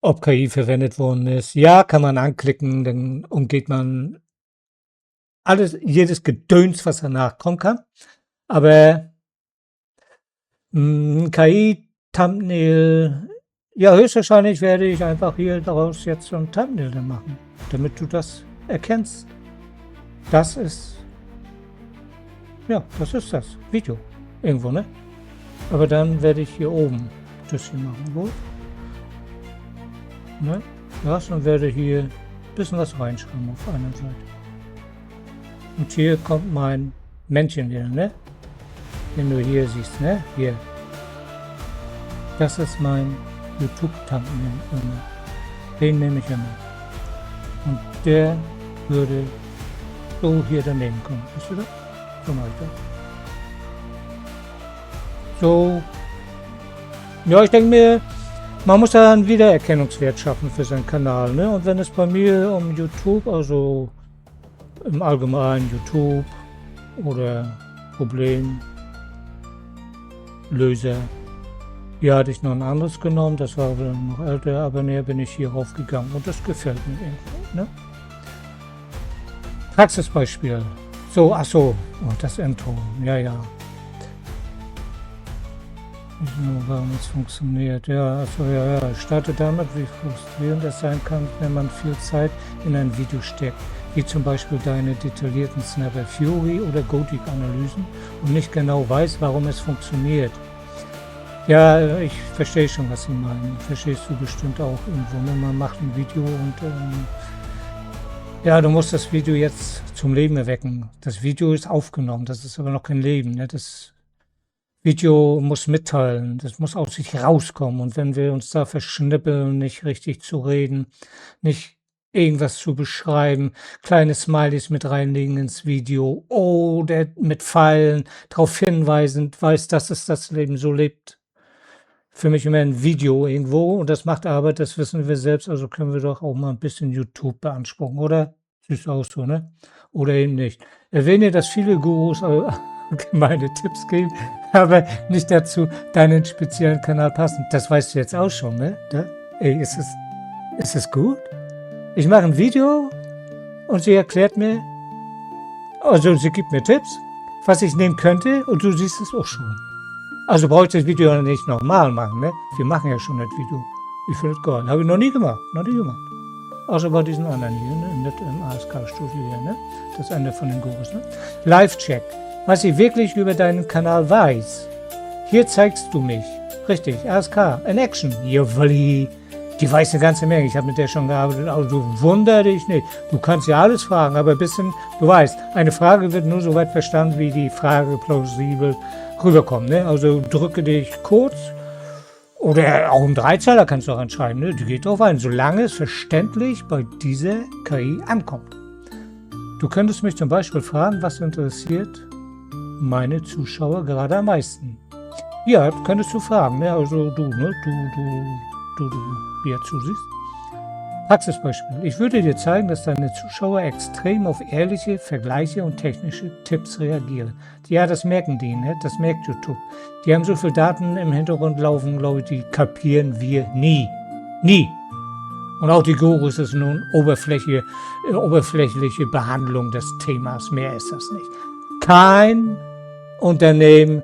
ob KI verwendet worden ist. Ja, kann man anklicken, dann umgeht man jedes Gedöns, was danach kommen kann. Aber KI-Thumbnail, ja, höchstwahrscheinlich werde ich einfach hier daraus jetzt so ein Thumbnail machen, damit du das erkennst. Das ist das Video. Irgendwo, ne? Aber dann werde ich hier oben das hier machen, gut? Ne? Ja, dann werde ich hier ein bisschen was reinschreiben auf einer Seite. Und hier kommt mein Männchen wieder, ne? Den du hier siehst, ne? Hier. Das ist mein YouTube-Thumbnail immer. Den nehme ich immer. Und der würde so hier daneben kommen. Siehst du das? So mache ich das. So. Ja, ich denke mir, man muss da einen Wiedererkennungswert schaffen für seinen Kanal, ne? Und wenn es bei mir um YouTube, also im Allgemeinen YouTube oder Problemlöser, hier hatte ich noch ein anderes genommen, das war noch älter, aber näher bin ich hier raufgegangen und das gefällt mir irgendwo, ne? Praxisbeispiel. So, achso, das Intro, ja. Warum es funktioniert. Ja, also ja. Ich starte damit, wie frustrierend es sein kann, wenn man viel Zeit in ein Video steckt, wie zum Beispiel deine detaillierten Snapper Fury oder Gothic-Analysen und nicht genau weiß, warum es funktioniert. Ja, ich verstehe schon, was Sie meinen. Verstehst du bestimmt auch irgendwo. Ne? Man macht ein Video und ja, du musst das Video jetzt zum Leben erwecken. Das Video ist aufgenommen, das ist aber noch kein Leben. Ne? Das Video muss mitteilen, das muss aus sich rauskommen. Und wenn wir uns da verschnippeln, nicht richtig zu reden, nicht irgendwas zu beschreiben, kleine Smileys mit reinlegen ins Video oder mit Pfeilen darauf hinweisend, weiß, dass es das Leben so lebt. Für mich immer ein Video irgendwo und das macht Arbeit, das wissen wir selbst, also können wir doch auch mal ein bisschen YouTube beanspruchen, oder? Siehst du auch so, ne? Oder eben nicht. Erwähne, dass viele Gurus allgemeine Tipps geben, aber nicht dazu deinen speziellen Kanal passen. Das weißt du jetzt auch schon, ne? Da? Ey, ist es gut? Ich mache ein Video und sie erklärt mir, also sie gibt mir Tipps, was ich nehmen könnte und du siehst es auch schon. Also brauche ich das Video nicht nochmal machen, ne? Wir machen ja schon das Video. Ich finde es geil. Habe ich noch nie gemacht. Außer bei diesen anderen hier, ne? Nicht im ASK-Studio hier, ne? Das Ende von den Gurus, ne? Live-Check. Was ich wirklich über deinen Kanal weiß. Hier zeigst du mich. Richtig, ASK, in Action. Jawolli. Die weiß eine ganze Menge. Ich habe mit der schon gearbeitet. Also du wunder dich nicht. Du kannst ja alles fragen, aber ein bisschen, du weißt, eine Frage wird nur so weit verstanden, wie die Frage plausibel rüberkommt, ne? Also drücke dich kurz. Oder auch einen Dreizeiler kannst du auch entscheiden, ne? Die geht drauf ein, solange es verständlich bei dieser KI ankommt. Du könntest mich zum Beispiel fragen, was interessiert meine Zuschauer gerade am meisten? Ja, könntest du fragen, ne? Also du, ne? Du, wie er zusiehst. Praxisbeispiel. Ich würde dir zeigen, dass deine Zuschauer extrem auf ehrliche Vergleiche und technische Tipps reagieren. Ja, das merken die, ne? Das merkt YouTube. Die haben so viele Daten im Hintergrund laufen, glaube ich, die kapieren wir nie. Nie. Und auch die Gurus ist nun oberflächliche Behandlung des Themas. Mehr ist das nicht. Kein Unternehmen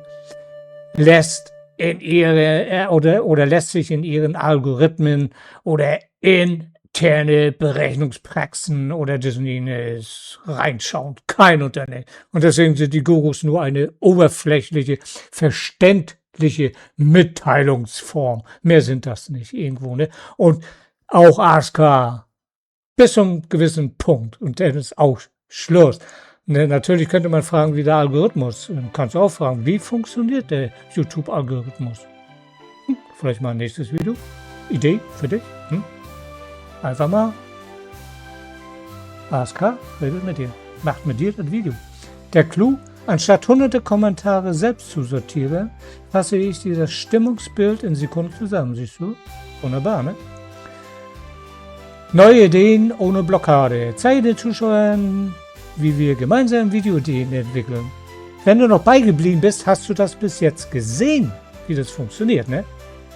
lässt in ihre oder lässt sich in ihren Algorithmen oder interne Berechnungspraxen oder Disney's reinschauen. Kein Unternehmen. Und deswegen sind die Gurus nur eine oberflächliche, verständliche Mitteilungsform. Mehr sind das nicht irgendwo, ne? Und auch ASK bis zu einem gewissen Punkt. Und dann ist auch Schluss. Ne, natürlich könnte man fragen, wie der Algorithmus. Du kannst auch fragen, wie funktioniert der YouTube-Algorithmus? Vielleicht mal ein nächstes Video. Idee für dich? Einfach mal. ASK redet mit dir. Macht mit dir das Video. Der Clou, anstatt hunderte Kommentare selbst zu sortieren, fasse ich dir das Stimmungsbild in Sekunden zusammen. Siehst du? Wunderbar, ne? Neue Ideen ohne Blockade. Zeige den Zuschauern, wie wir gemeinsam Videoideen entwickeln. Wenn du noch beigeblieben bist, hast du das bis jetzt gesehen, wie das funktioniert, ne?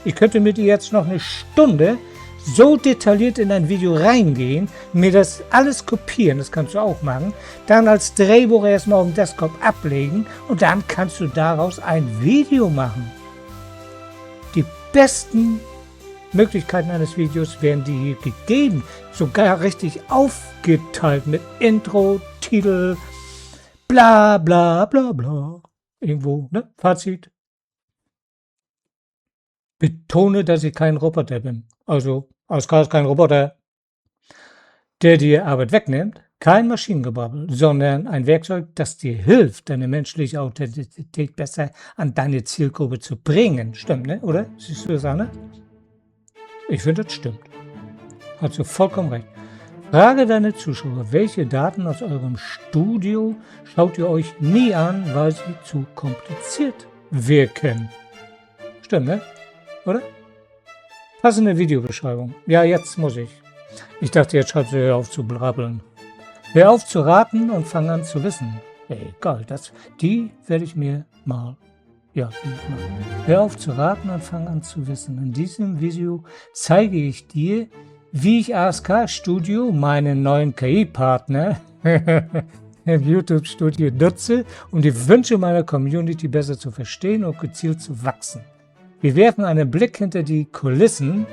Ich könnte mit dir jetzt noch eine Stunde so detailliert in ein Video reingehen, mir das alles kopieren, das kannst du auch machen, dann als Drehbuch erstmal auf dem Desktop ablegen und dann kannst du daraus ein Video machen. Die besten Möglichkeiten eines Videos werden dir hier gegeben, sogar richtig aufgeteilt mit Intro, Titel, bla bla bla bla. Irgendwo, ne? Fazit. Betone, dass ich kein Roboter bin. Also, ASK ist kein Roboter, der dir Arbeit wegnimmt, kein Maschinengebrabbel, sondern ein Werkzeug, das dir hilft, deine menschliche Authentizität besser an deine Zielgruppe zu bringen. Stimmt, ne? Oder? Siehst du das, Anne? Ich finde, das stimmt. Hast du vollkommen recht. Frage deine Zuschauer, welche Daten aus eurem Studio schaut ihr euch nie an, weil sie zu kompliziert wirken. Stimmt, ne? Oder? Passende Videobeschreibung. Ja, jetzt muss ich. Ich dachte, jetzt schreibst du, hör auf zu brabbeln. Hör auf zu raten und fang an zu wissen. Egal, die werde ich mir mal. Ja, hör auf zu raten und fang an zu wissen. In diesem Video zeige ich dir, wie ich ASK Studio, meinen neuen KI-Partner, im YouTube-Studio nutze, um die Wünsche meiner Community besser zu verstehen und gezielt zu wachsen. Wir werfen einen Blick hinter die Kulissen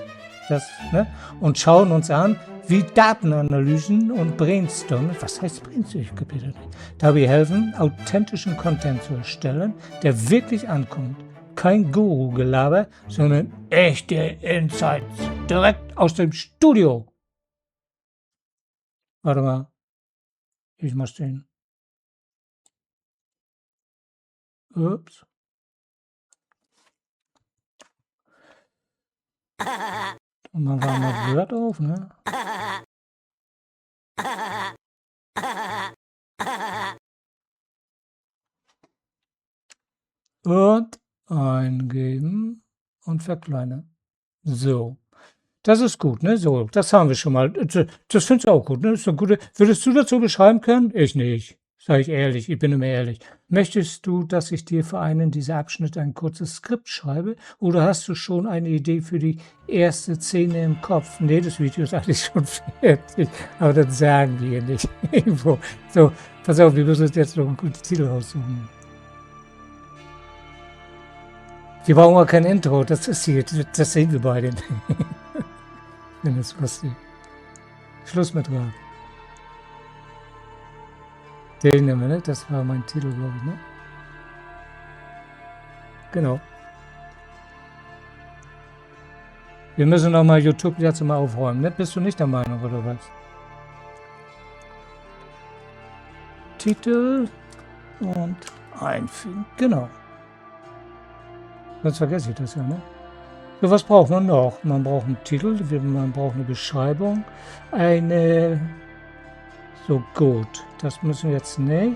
und schauen uns an, wie Datenanalysen und Brainstorming, was heißt Brainstorming? Ich kapiere nicht, dabei helfen, authentischen Content zu erstellen, der wirklich ankommt. Kein Guru-Gelaber, sondern echte Insights, direkt aus dem Studio. Warte mal, ich muss den. Ups. Und man war mal Word auf, ne? Und eingeben und verkleinern. So. Das ist gut, ne? So, das haben wir schon mal. Das findest du auch gut, ne? Das ist eine gute. Würdest du dazu beschreiben können? Ich nicht. Sag ich ehrlich, ich bin immer ehrlich. Möchtest du, dass ich dir für einen dieser Abschnitte ein kurzes Skript schreibe? Oder hast du schon eine Idee für die erste Szene im Kopf? Nee, das Video ist eigentlich schon fertig. Aber das sagen wir nicht. Irgendwo. So, pass auf, wir müssen uns jetzt noch einen guten Titel raussuchen. Wir brauchen auch kein Intro. Das ist hier. Das sehen wir beide. Wenn das lustig. Schluss mit Rap. Den nehmen wir, ne? Das war mein Titel, glaube ich, ne? Genau. Wir müssen noch mal YouTube jetzt mal aufräumen, ne? Bist du nicht der Meinung, oder was? Titel und einfügen. Genau. Sonst vergesse ich das ja, ne? So, was braucht man noch? Man braucht einen Titel, man braucht eine Beschreibung, eine... So, gut. Das müssen wir jetzt nicht.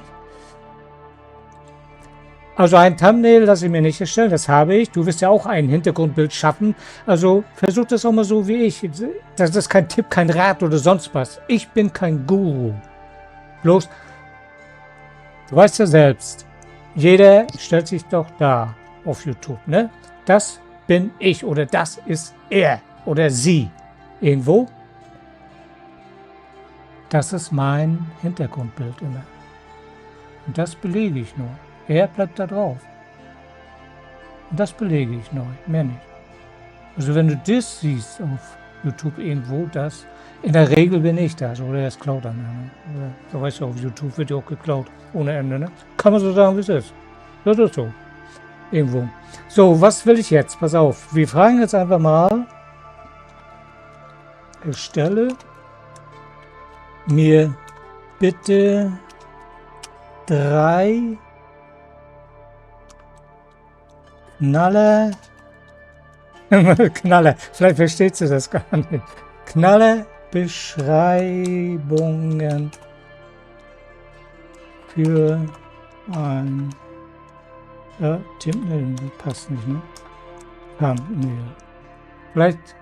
Also ein Thumbnail lasse ich mir nicht erstellen, das habe ich. Du wirst ja auch ein Hintergrundbild schaffen. Also versuch das auch mal so wie ich. Das ist kein Tipp, kein Rat oder sonst was. Ich bin kein Guru. Bloß, du weißt ja selbst, jeder stellt sich doch da auf YouTube, ne? Das bin ich oder das ist er oder sie. Irgendwo. Das ist mein Hintergrundbild immer. Und das belege ich nur. Er bleibt da drauf. Und das belege ich neu, mehr nicht. Also wenn du das siehst auf YouTube irgendwo, das, in der Regel bin ich das, oder es klaut dann. Ne? Du weißt ja, auf YouTube wird ja auch geklaut, ohne Ende, ne? Kann man so sagen, wie es ist. Das ist so. Irgendwo. So, was will ich jetzt? Pass auf, wir fragen jetzt einfach mal, erstelle mir bitte 3 Knaller, vielleicht versteht sie das gar nicht. Knallerbeschreibungen für ein Thumbnail passt nicht, ne? Thumbnail. Vielleicht,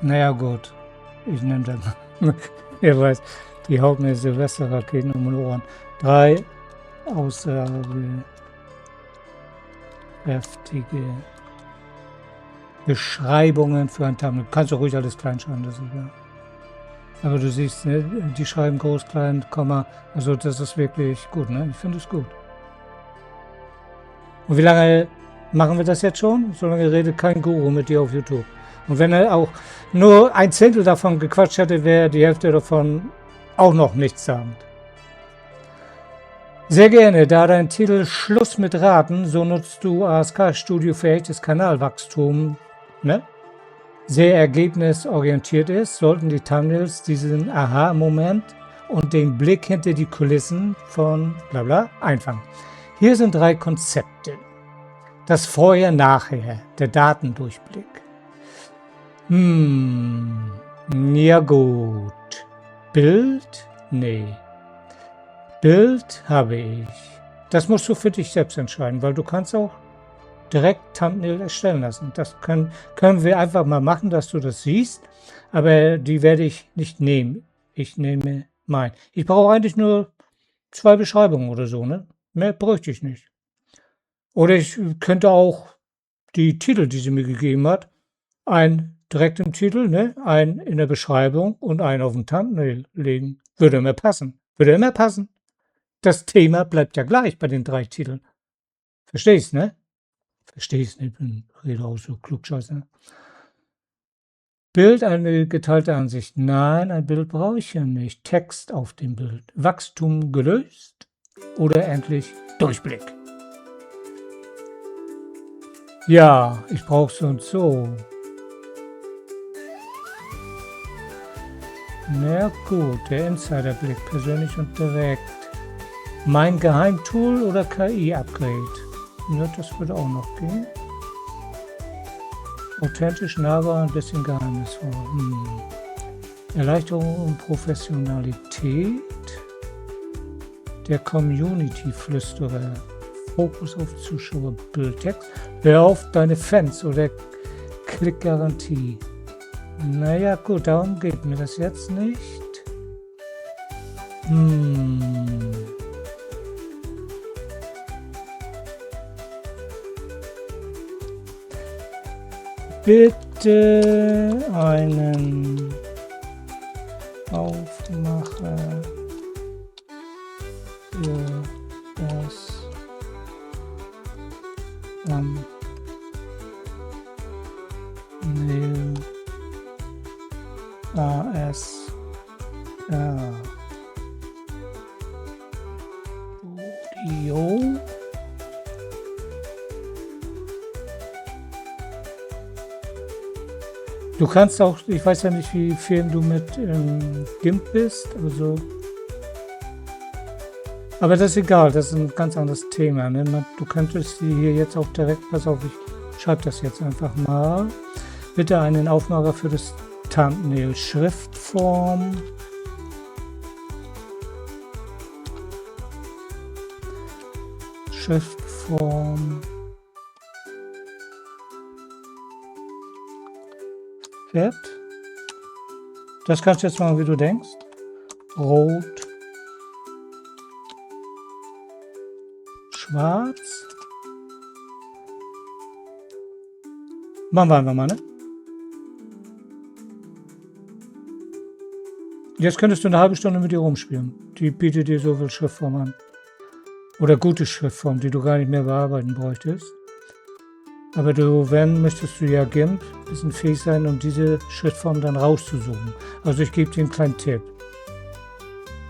naja gut, ich nenne das mal. Ihr weiß, die haut mir Silvesterraketen um den Ohren. 3 aussagekräftige Beschreibungen für ein Thumbnail. Kannst du ruhig alles klein schreiben, das ist egal. Aber du siehst, ne, die schreiben groß, klein, Komma. Also das ist wirklich gut, ne? Ich finde es gut. Und wie lange machen wir das jetzt schon? So lange redet kein Guru mit dir auf YouTube. Und wenn er auch nur 1/10 davon gequatscht hätte, wäre die Hälfte davon auch noch nichts sagend. Sehr gerne, da dein Titel Schluss mit Raten, so nutzt du ASK Studio für echtes Kanalwachstum, ne? Sehr ergebnisorientiert ist, sollten die Thumbnails diesen Aha-Moment und den Blick hinter die Kulissen von bla einfangen. Hier sind 3 Konzepte. Das Vorher-Nachher, der Datendurchblick. Ja gut. Bild? Nee. Bild habe ich. Das musst du für dich selbst entscheiden, weil du kannst auch direkt Thumbnail erstellen lassen. Das können wir einfach mal machen, dass du das siehst, aber die werde ich nicht nehmen. Ich nehme mein. Ich brauche eigentlich nur 2 Beschreibungen oder so, ne? Mehr bräuchte ich nicht. Oder ich könnte auch die Titel, die sie mir gegeben hat, ein direkt im Titel, ne? Ein in der Beschreibung und einen auf dem Thumbnail legen. Würde immer passen. Würde immer passen. Das Thema bleibt ja gleich bei den 3 Titeln. Verstehst, ne? Verstehst nicht, ich rede auch so klugscheiße. Bild, eine geteilte Ansicht. Nein, ein Bild brauche ich ja nicht. Text auf dem Bild. Wachstum gelöst oder endlich Durchblick. Ja, ich brauche so und so. Na gut, der Insiderblick, persönlich und direkt. Mein Geheimtool oder KI-Upgrade? Ja, das würde auch noch gehen. Authentisch, nahbar, ein bisschen geheimnisvoll. Erleichterung und Professionalität. Der Community-Flüsterer. Fokus auf Zuschauer, Bildtext. Hör auf deine Fans oder Klickgarantie. Naja, gut, darum geht mir das jetzt nicht. Bitte einen Aufmacher für das Thumbnail ASR Studio. Du kannst auch, ich weiß ja nicht, wie firm du mit GIMP bist, also. Aber das ist egal, das ist ein ganz anderes Thema. Ne? Du könntest die hier jetzt auch direkt, pass auf, ich schreibe das jetzt einfach mal. Bitte einen Aufmacher für das Thumbnail Schriftform. Schriftform. Fett. Das kannst du jetzt machen, wie du denkst. Rot. Schwarz. Machen wir einfach mal, ne? Jetzt könntest du eine halbe Stunde mit ihr rumspielen. Die bietet dir so viel Schriftform an. Oder gute Schriftform, die du gar nicht mehr bearbeiten bräuchtest. Aber wenn möchtest du ja GIMP ein bisschen fähig sein, um diese Schriftform dann rauszusuchen. Also ich gebe dir einen kleinen Tipp.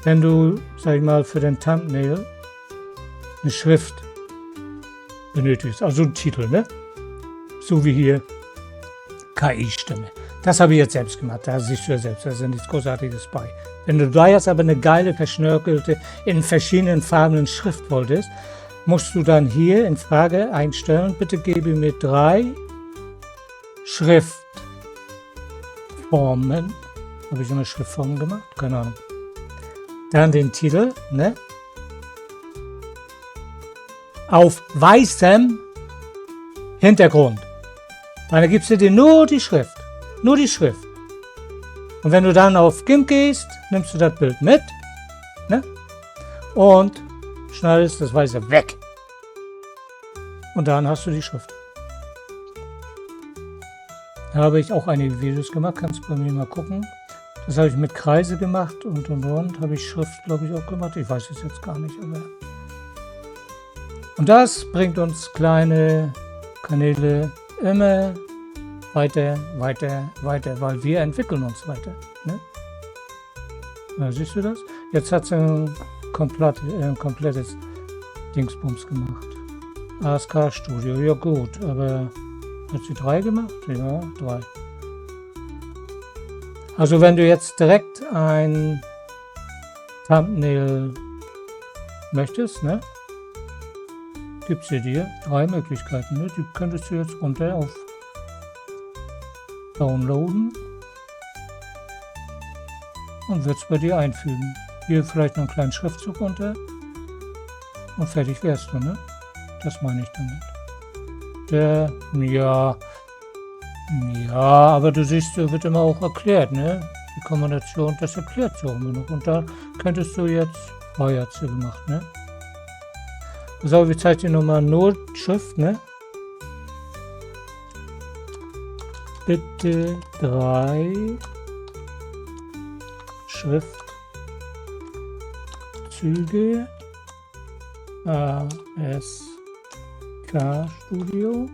Wenn du, sag ich mal, für den Thumbnail eine Schrift benötigst, also einen Titel, ne? So wie hier KI-Stimme. Das habe ich jetzt selbst gemacht, da siehst du ja selbst, da ist ja nichts Großartiges bei. Wenn du da jetzt aber eine geile, verschnörkelte, in verschiedenen Farben Schrift wolltest, musst du dann hier in Frage einstellen, bitte gebe mir 3 Schriftformen. Habe ich immer Schriftformen gemacht? Keine Ahnung. Dann den Titel, ne? Auf weißem Hintergrund. Dann gibst du dir nur die Schrift. Nur die Schrift. Und wenn du dann auf GIMP gehst, nimmst du das Bild mit, ne? Und schneidest das Weiße weg. Und dann hast du die Schrift. Da habe ich auch einige Videos gemacht, kannst du bei mir mal gucken. Das habe ich mit Kreise gemacht und. Habe ich Schrift, glaube ich, auch gemacht. Ich weiß es jetzt gar nicht, aber. Und das bringt uns kleine Kanäle immer weiter, weil wir entwickeln uns weiter. Ne? Ja, siehst du das? Jetzt hat sie ein komplettes Dingsbums gemacht. ASK Studio, ja gut, aber hat sie 3 gemacht? Ja, 3. Also wenn du jetzt direkt ein Thumbnail möchtest, ne? Gibt sie dir 3 Möglichkeiten, ne? Die könntest du jetzt runter auf Downloaden und wird es bei dir einfügen. Hier vielleicht noch einen kleinen Schriftzug unter und fertig wärst du, ne? Das meine ich damit. Ja, aber du siehst, wird immer auch erklärt, ne? Die Kombination, das erklärt so immer noch. Und da könntest du jetzt, jetzt hier gemacht, ne? So, ich zeige dir nochmal Notschrift, ne? Bitte 3 Schriftzüge ASK Studio.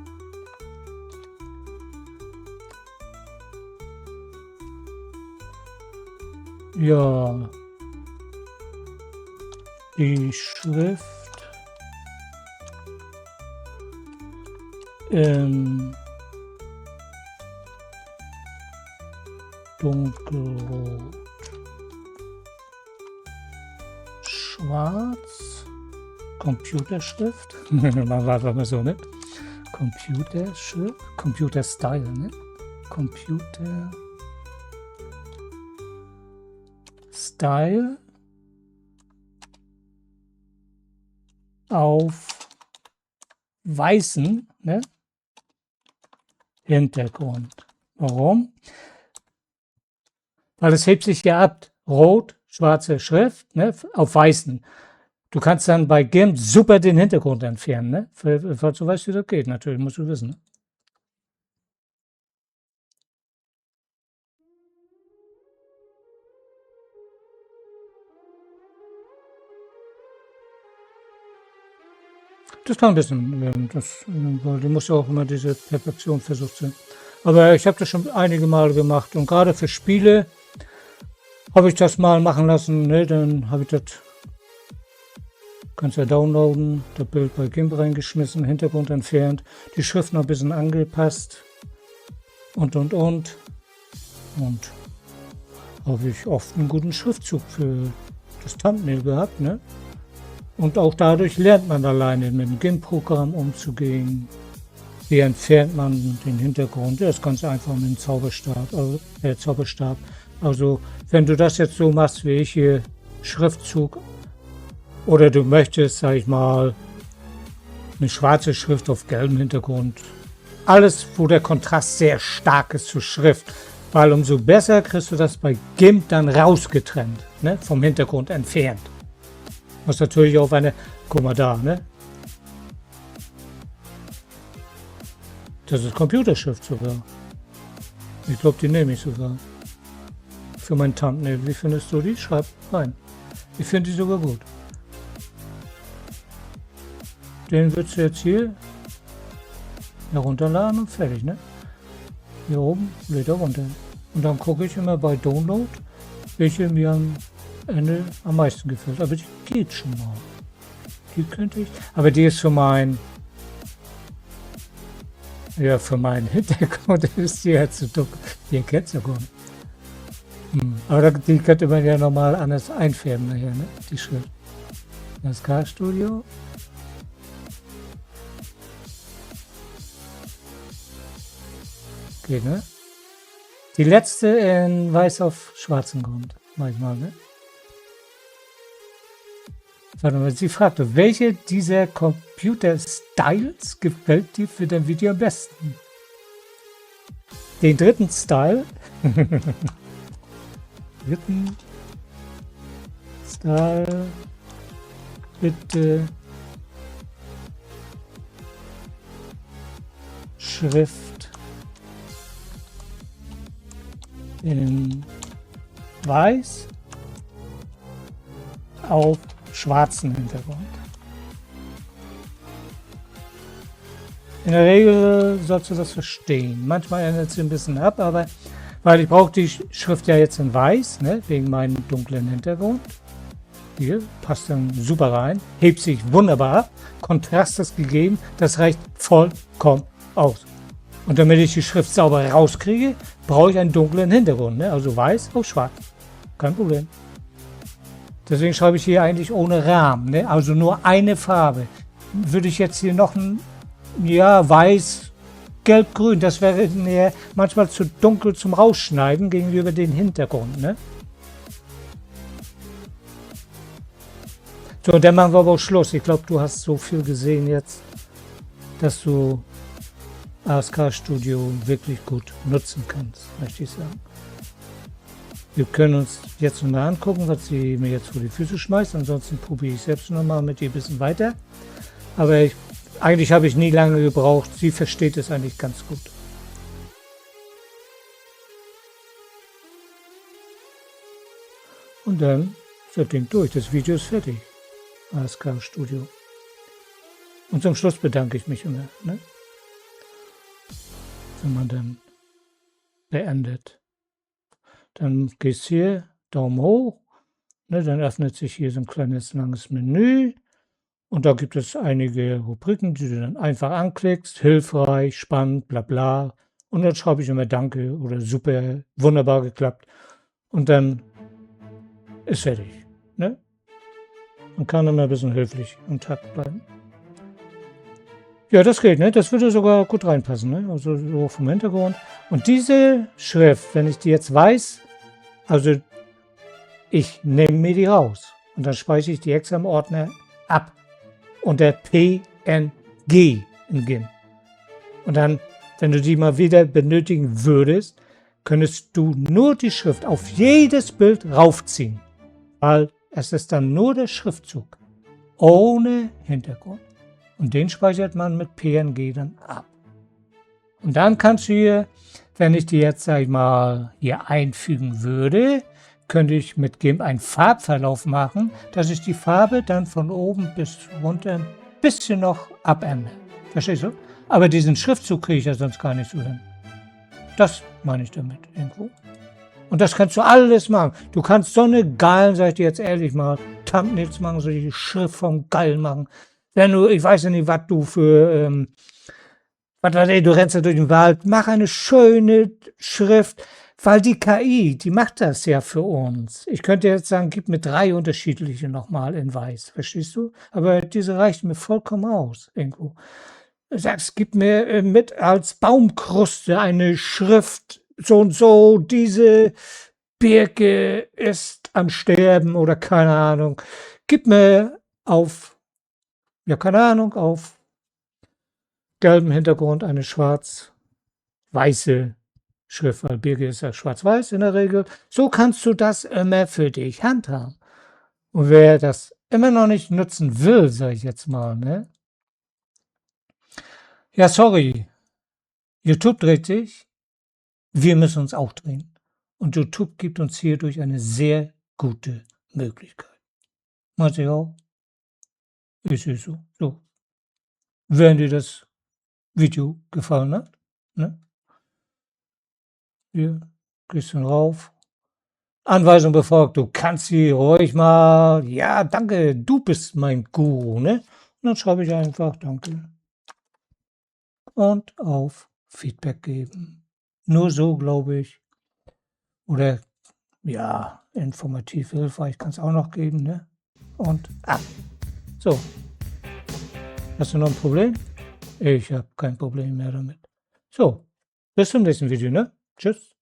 Ja, die Schrift im dunkelrot, schwarz, Computerschrift, machen wir einfach mal so, ne? Computerschrift, Computer-Style, ne? Computer-Style auf weißen, ne? Hintergrund. Warum? Weil es hebt sich ja ab. Rot, schwarze Schrift, ne? Auf weißen. Du kannst dann bei GIMP super den Hintergrund entfernen, ne? Falls du weißt, wie das geht, natürlich, musst du wissen. Ne? Das kann ein bisschen werden, weil du musst ja auch immer diese Perfektion versuchen. Aber ich habe das schon einige Male gemacht und gerade für Spiele habe ich das mal machen lassen, ne? Dann habe ich das, kannst ja downloaden, das Bild bei GIMP reingeschmissen, Hintergrund entfernt, die Schrift noch ein bisschen angepasst und habe ich oft einen guten Schriftzug für das Thumbnail gehabt, ne? Und auch dadurch lernt man alleine mit dem GIMP-Programm umzugehen. Wie entfernt man den Hintergrund? Das ist ganz einfach mit dem Zauberstab. Also wenn du das jetzt so machst wie ich hier, Schriftzug, oder du möchtest, sag ich mal, eine schwarze Schrift auf gelbem Hintergrund. Alles, wo der Kontrast sehr stark ist zur Schrift. Weil umso besser kriegst du das bei GIMP dann rausgetrennt, ne? Vom Hintergrund entfernt. Was natürlich auf eine, guck mal da, ne? Das ist Computerschrift sogar. Ich glaube, die nehme ich sogar. Für mein Thumbnail. Wie findest du die? Schreib rein. Ich finde die sogar gut. Den würdest du jetzt hier herunterladen und fertig, ne? Hier oben lädt er runter. Und dann gucke ich immer bei Download, welche mir am Ende am meisten gefällt. Aber die geht schon mal. Die könnte ich. Aber die ist für mein. Ja, für meinen Hintergrund ist die jetzt zu dunkel. Die erkennt es ja gar nicht. Aber die könnte man ja nochmal anders einfärben nachher, ne? Die Schrift. Das K-Studio. Geht, ne? Die letzte in weiß auf schwarzem Grund. Manchmal, ne? Warte mal, sie fragte, welche dieser Computer-Styles gefällt dir für dein Video am besten? Den dritten Style. Dritten Style. Bitte. Schrift. In weiß. Auf schwarzen Hintergrund. In der Regel sollst du das verstehen. Manchmal ändert es ein bisschen ab, aber weil ich brauche die Schrift ja jetzt in weiß, ne, wegen meinem dunklen Hintergrund. Hier passt dann super rein, hebt sich wunderbar ab, Kontrast ist gegeben, das reicht vollkommen aus. Und damit ich die Schrift sauber rauskriege, brauche ich einen dunklen Hintergrund, ne, also weiß auf schwarz. Kein Problem. Deswegen schreibe ich hier eigentlich ohne Rahmen, ne? Also nur eine Farbe. Würde ich jetzt hier noch ein, ja, weiß, gelb, grün, das wäre manchmal zu dunkel zum Rausschneiden gegenüber dem Hintergrund, ne? So, dann machen wir aber auch Schluss. Ich glaube, du hast so viel gesehen jetzt, dass du ASK Studio wirklich gut nutzen kannst, möchte ich sagen. Wir können uns jetzt noch mal angucken, was sie mir jetzt vor die Füße schmeißt. Ansonsten probiere ich selbst noch mal mit ihr ein bisschen weiter. Aber eigentlich habe ich nie lange gebraucht. Sie versteht es eigentlich ganz gut. Und dann ist das Ding durch. Das Video ist fertig. ASK Studio. Und zum Schluss bedanke ich mich immer, ne? Wenn man dann beendet. Dann gehst hier, Daumen hoch, ne, dann öffnet sich hier so ein kleines langes Menü und da gibt es einige Rubriken, die du dann einfach anklickst, hilfreich, spannend, bla bla, und dann schreibe ich immer Danke oder super, wunderbar geklappt und dann ist fertig, ne? Man kann immer ein bisschen höflich und takt bleiben. Ja, das geht, ne? Das würde sogar gut reinpassen, ne? Also so vom Hintergrund. Und diese Schrift, wenn ich die jetzt weiß, also ich nehme mir die raus und dann speichere ich die extra im Ordner ab unter PNG in GIMP. Und dann, wenn du die mal wieder benötigen würdest, könntest du nur die Schrift auf jedes Bild raufziehen, weil es ist dann nur der Schriftzug, ohne Hintergrund. Und den speichert man mit PNG dann ab. Und dann kannst du hier, wenn ich die jetzt, sag ich mal, hier einfügen würde, könnte ich mit GIMP einen Farbverlauf machen, dass ich die Farbe dann von oben bis runter bisschen noch abändern. Verstehst du? Aber diesen Schriftzug kriege ich ja sonst gar nicht so hin. Das meine ich damit irgendwo. Und das kannst du alles machen. Du kannst so eine geilen, sag ich dir jetzt ehrlich mal, Thumbnails machen, so die Schrift vom Geil machen. Wenn du, ich weiß ja nicht, was du für, was weiß ich, du rennst ja durch den Wald, mach eine schöne Schrift, weil die KI, die macht das ja für uns. Ich könnte jetzt sagen, gib mir 3 unterschiedliche nochmal in weiß, verstehst du? Aber diese reicht mir vollkommen aus, irgendwo. Sagst, gib mir mit als Baumkruste eine Schrift, so und so, diese Birke ist am Sterben oder keine Ahnung. Gib mir auf, ja keine Ahnung, auf gelbem Hintergrund eine schwarz-weiße Schrift, weil Birke ist ja schwarz-weiß in der Regel. So kannst du das immer für dich handhaben. Und wer das immer noch nicht nutzen will, sage ich jetzt mal, ne? Ja, sorry. YouTube dreht sich. Wir müssen uns auch drehen. Und YouTube gibt uns hierdurch eine sehr gute Möglichkeit. Meinst du auch? Ist es so. So. Wenn dir das Video gefallen hat, ne? Hier, gehst du rauf. Anweisung befolgt, du kannst sie ruhig mal, ja, danke, du bist mein Guru, ne? Und dann schreibe ich einfach, danke. Und auf Feedback geben. Nur so, glaube ich. Oder, ja, informativ, hilfreich kann es auch noch geben, ne? Und ab. So. Hast du noch ein Problem? Ich habe kein Problem mehr damit. So. Bis zum nächsten Video, ne? Tschüss.